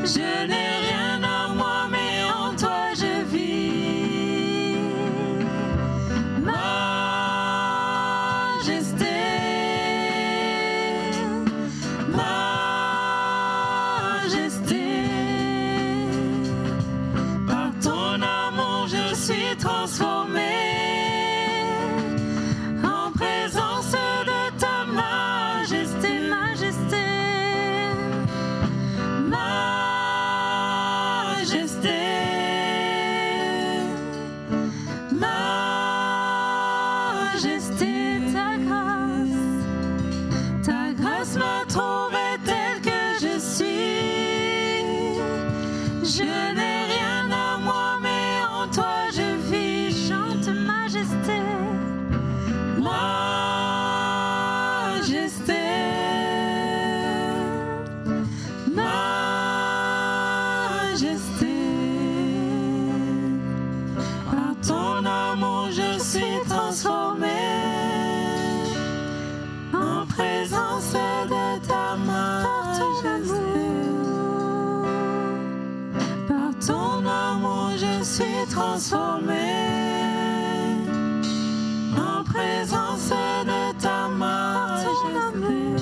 Je n'ai rien à moi, mais en toi je vis. Majesté, majesté, par ton amour je suis transformée en présence de ta majesté, majesté, majesté, majesté, ta grâce m'a trouvé tel que je suis. Je n'ai rien à moi, mais en toi je vis. Chante majesté, majesté, majesté. Par ton amour je suis transformée en présence de ta majesté. Par ton amour je suis transformée en présence de ta majesté.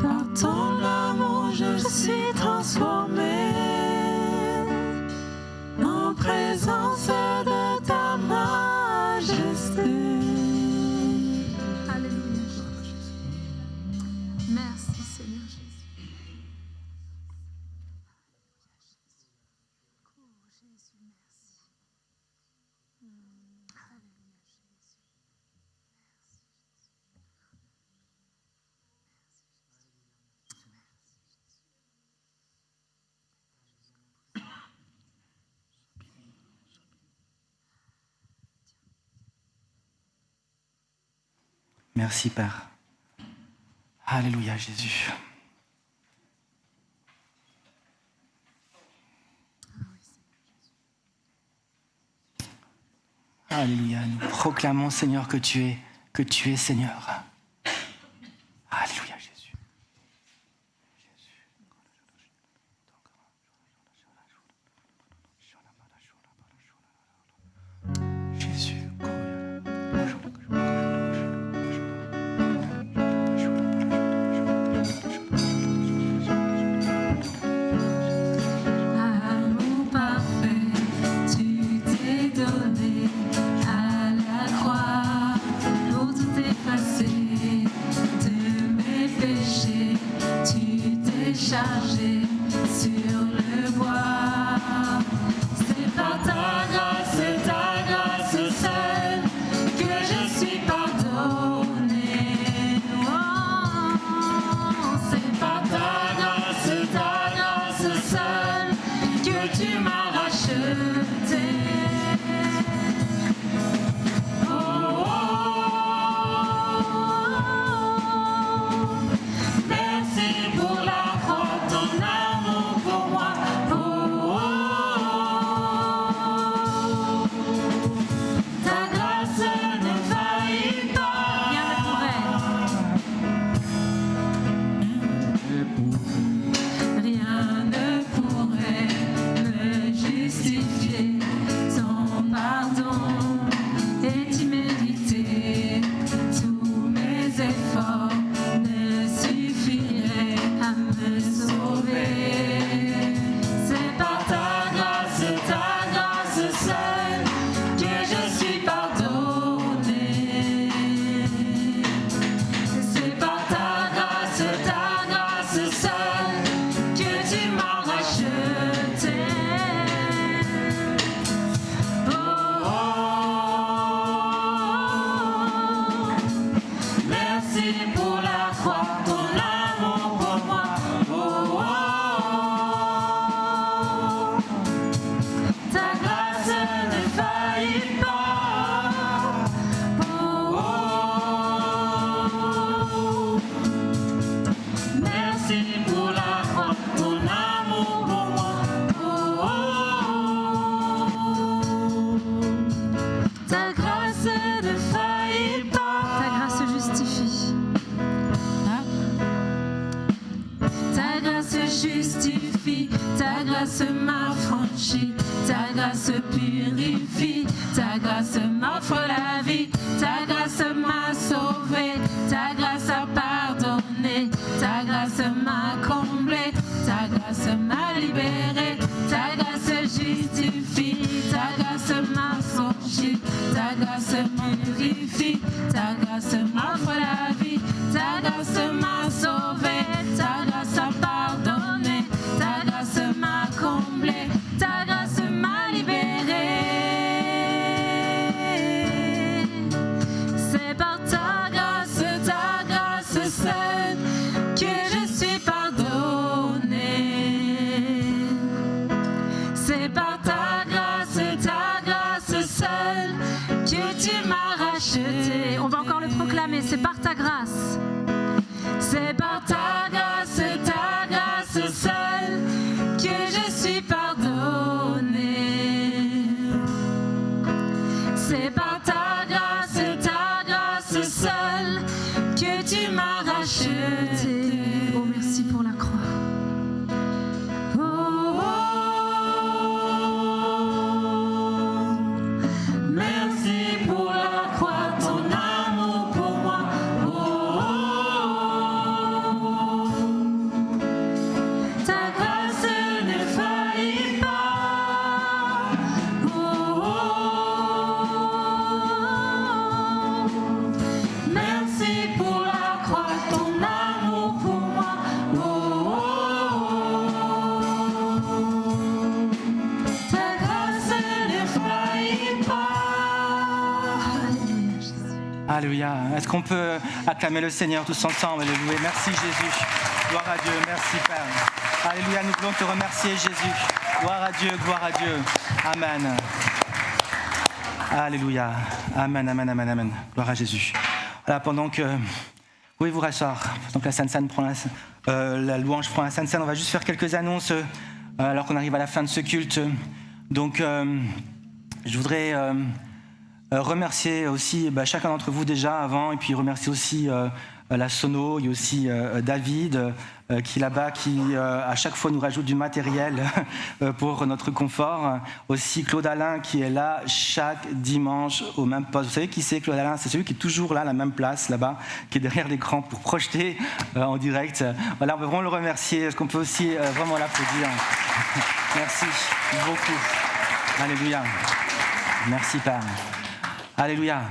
Par ton amour je suis transformée en présence de ta majesté. Alléluia. Merci Seigneur Jésus. Oh Jésus, merci. Alléluia. Merci, Père. Alléluia, Jésus. Alléluia. Nous proclamons, Seigneur, que tu es Seigneur. Alléluia, Jésus. Jésus. Amour parfait, tu t'es donné à la croix pour tout effacer de mes péchés. Tu t'es chargé sur le bois. C'est par ta grâce seule que je suis pardonné. Oh, c'est par ta grâce seule que tu m'as racheté. Oh, oh, oh. Merci pour la croix, ton amour pour moi. Oh, oh, oh. Ta grâce ne faillit pas. Rien ne pourrait me justifier. Ton pardon est immérité. Tous mes efforts ne suffiraient à me sauver. C'est par ta grâce seule que je suis pardonné. C'est par ta grâce seule que tu m'as racheté. Oh, oh, oh. Merci pour la croix, ton amour pour moi. Oh, oh, oh. Ta grâce ne faillit pas. Oh, oh, oh. Merci pour la croix, ton amour pour moi. Oh, oh, oh. Ta grâce ne faillit pas. Ta grâce justifie. Ta grâce justifie, ta grâce m'affranchit, ta grâce purifie, ta grâce m'offre la vie, ta grâce m'a sauvé, ta grâce a pardonné, ta grâce m'a comblé, ta grâce m'a libéré, ta grâce justifie, ta grâce m'affranchit, ta grâce purifie, ta grâce m'offre la vie, ta grâce m'a sauvé, ta grâce a pardonné, ta grâce m'a comblé, ta grâce m'a libéré. C'est par ta grâce seule que je suis pardonné. C'est par ta grâce seule que tu m'as racheté. On va encore le proclamer, c'est par ta grâce. C'est par ta grâce seule que je suis pardonné. C'est par ta grâce seule que tu m'as racheté. Oh, merci pour la croix. Oh, oh, oh. Merci pour la croix, ton amour pour moi. Oh, oh, oh. Ta grâce ne faillit pas. Oh, oh, oh. Merci pour la croix, ton amour pour moi. Oh, oh, oh. Ta grâce ne faillit pas. Alléluia, Jésus. Alléluia. Est-ce qu'on peut acclamer le Seigneur tous ensemble? Alléluia. Merci Jésus. Gloire à Dieu. Merci Père. Alléluia. Nous voulons te remercier Jésus. Gloire à Dieu. Gloire à Dieu. Amen. Alléluia. Amen, amen, amen, amen. Gloire à Jésus. Voilà, pendant que... Vous pouvez vous rasseoir, pendant que la Sainte-Seine prend la louange prend la Sainte-Seine, on va juste faire quelques annonces alors qu'on arrive à la fin de ce culte. Donc, je voudrais remercier aussi chacun d'entre vous déjà avant, et puis remercier aussi la Sono, il y a aussi David qui est là-bas, qui à chaque fois nous rajoute du matériel pour notre confort. Aussi Claude Alain qui est là chaque dimanche au même poste. Vous savez qui c'est Claude Alain? C'est celui qui est toujours là à la même place là-bas, qui est derrière l'écran pour projeter en direct. Voilà, on veut vraiment le remercier. Est-ce qu'on peut aussi vraiment l'applaudir? Merci beaucoup. Alléluia. Merci Père. Alléluia.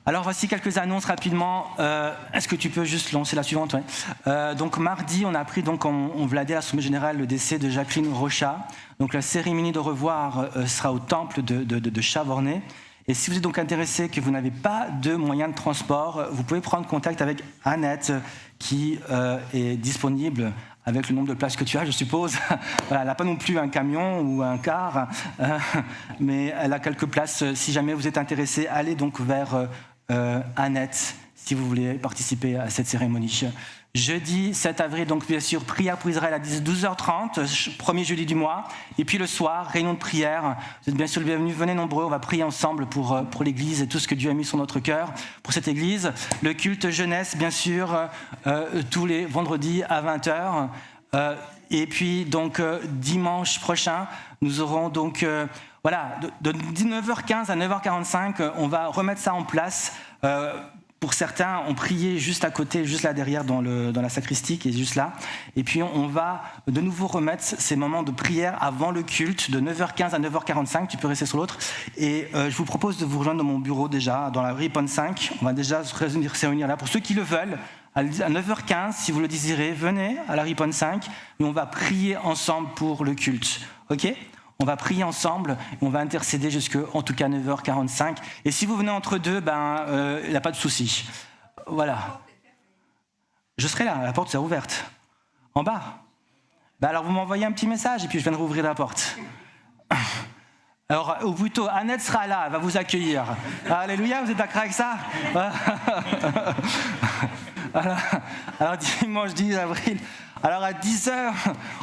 Alors voici quelques annonces rapidement. Est-ce que tu peux juste lancer la suivante? Ouais. Donc mardi, on a appris, donc on vous l'a dit à l'Assemblée générale, le décès de Jacqueline Rocha. Donc la cérémonie de revoir sera au temple de Chavornay. Et si vous êtes donc intéressé, que vous n'avez pas de moyen de transport, vous pouvez prendre contact avec Annette qui est disponible avec le nombre de places que tu as, je suppose. Voilà, elle n'a pas non plus un camion ou un car, mais elle a quelques places. Si jamais vous êtes intéressé, allez donc vers Annette si vous voulez participer à cette cérémonie. Jeudi 7 avril, donc bien sûr, prière pour Israël à 12h30, premier jeudi du mois. Et puis le soir, réunion de prière. Vous êtes bien sûr le bienvenu, venez nombreux, on va prier ensemble pour l'Église et tout ce que Dieu a mis sur notre cœur pour cette Église. Le culte jeunesse, bien sûr, tous les vendredis à 20h. Et puis donc dimanche prochain, nous aurons donc... voilà, de 19h15 à 9h45, on va remettre ça en place. Pour certains, on priait juste à côté, juste là derrière dans la sacristie qui est juste là. Et puis on va de nouveau remettre ces moments de prière avant le culte, de 9h15 à 9h45, tu peux rester sur l'autre. Et je vous propose de vous rejoindre dans mon bureau déjà, dans la rue Ripon 5. On va déjà se réunir là. Pour ceux qui le veulent, à 9h15, si vous le désirez, venez à la Ripon 5 et on va prier ensemble pour le culte. Ok ? On va prier ensemble, on va intercéder jusqu'à, en tout cas, 9h45. Et si vous venez entre deux, il n'y a pas de souci. Voilà. Je serai là, la porte sera ouverte. En bas. Alors vous m'envoyez un petit message et puis je viendrai ouvrir la porte. Alors, ou plutôt, Annette sera là, elle va vous accueillir. Alléluia, vous êtes d'accord avec ça? Alors dimanche 10 avril... Alors à 10h,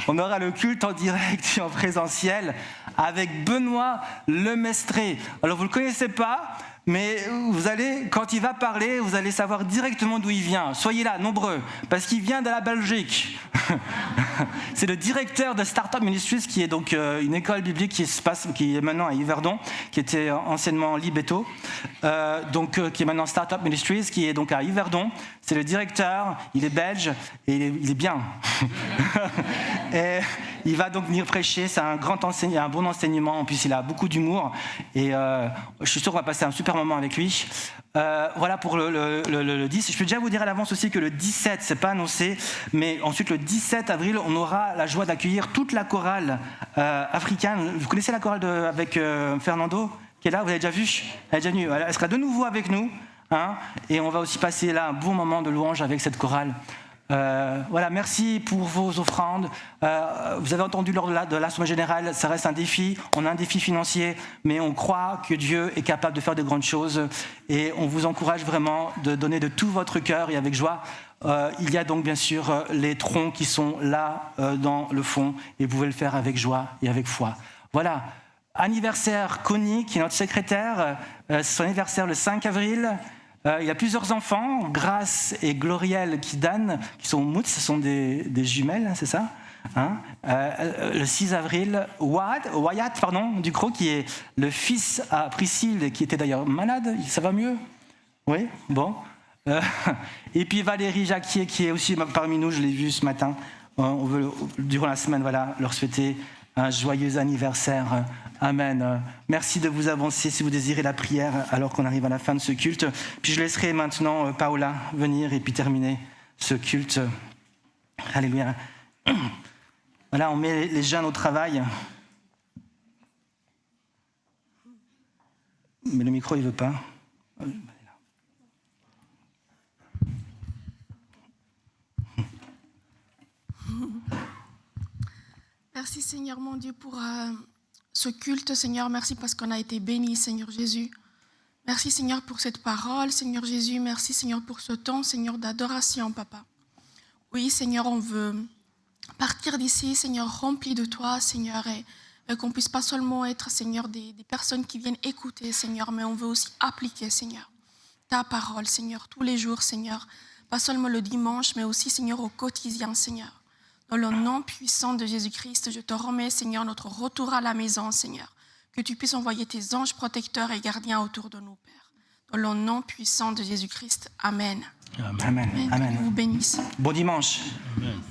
on aura le culte en direct et en présentiel avec Benoît Lemestré. Alors vous ne le connaissez pas, mais vous allez, quand il va parler, vous allez savoir directement d'où il vient. Soyez là, nombreux, parce qu'il vient de la Belgique. C'est le directeur de Startup Ministries, qui est donc une école biblique qui est maintenant à Yverdon, qui était anciennement Libeto, qui est maintenant Startup Ministries, qui est donc à Yverdon. C'est le directeur, il est belge et il est bien. Et il va donc venir prêcher, c'est un grand enseignant, un bon enseignement, en plus il a beaucoup d'humour et je suis sûr qu'on va passer un super moment avec lui. Voilà pour le 10. Je peux déjà vous dire à l'avance aussi que le 17, c'est pas annoncé, mais ensuite le 17 avril, on aura la joie d'accueillir toute la chorale africaine. Vous connaissez la chorale avec Fernando qui est là, vous l'avez déjà vu? Elle est déjà venue, elle sera de nouveau avec nous. Et on va aussi passer là un bon moment de louange avec cette chorale. Voilà, merci pour vos offrandes. Vous avez entendu lors de l'Assemblée générale, ça reste un défi. On a un défi financier, mais on croit que Dieu est capable de faire de grandes choses. Et on vous encourage vraiment de donner de tout votre cœur et avec joie. Il y a donc bien sûr les troncs qui sont là dans le fond, et vous pouvez le faire avec joie et avec foi. Voilà. Anniversaire Connie, qui est notre secrétaire. C'est son anniversaire le 5 avril. Il y a plusieurs enfants, Grace et Glorielle Kidan, qui sont moutes, ce sont des jumelles, c'est ça? Le 6 avril, Wyatt, Ducrot, qui est le fils à Priscille, qui était d'ailleurs malade, ça va mieux? Oui, bon. Et puis Valérie Jacquier, qui est aussi parmi nous, je l'ai vu ce matin. On veut, durant la semaine, voilà, leur souhaiter un joyeux anniversaire. Amen. Merci de vous avancer si vous désirez la prière alors qu'on arrive à la fin de ce culte. Puis je laisserai maintenant Paola venir et puis terminer ce culte. Alléluia. Voilà, on met les jeunes au travail. Mais le micro, il veut pas. Merci Seigneur mon Dieu pour ce culte, Seigneur. Merci parce qu'on a été bénis, Seigneur Jésus. Merci Seigneur pour cette parole, Seigneur Jésus, merci Seigneur pour ce temps, Seigneur d'adoration, Papa. Oui Seigneur, on veut partir d'ici, Seigneur, rempli de toi, Seigneur, et qu'on puisse pas seulement être, Seigneur, des personnes qui viennent écouter, Seigneur, mais on veut aussi appliquer, Seigneur, ta parole, Seigneur, tous les jours, Seigneur, pas seulement le dimanche, mais aussi, Seigneur, au quotidien, Seigneur. Dans le nom puissant de Jésus-Christ, je te remets, Seigneur, notre retour à la maison, Seigneur, que tu puisses envoyer tes anges protecteurs et gardiens autour de nous, Père. Dans le nom puissant de Jésus-Christ, Amen. Amen. Amen. Amen. Que Dieu vous bénisse. Bon dimanche. Amen.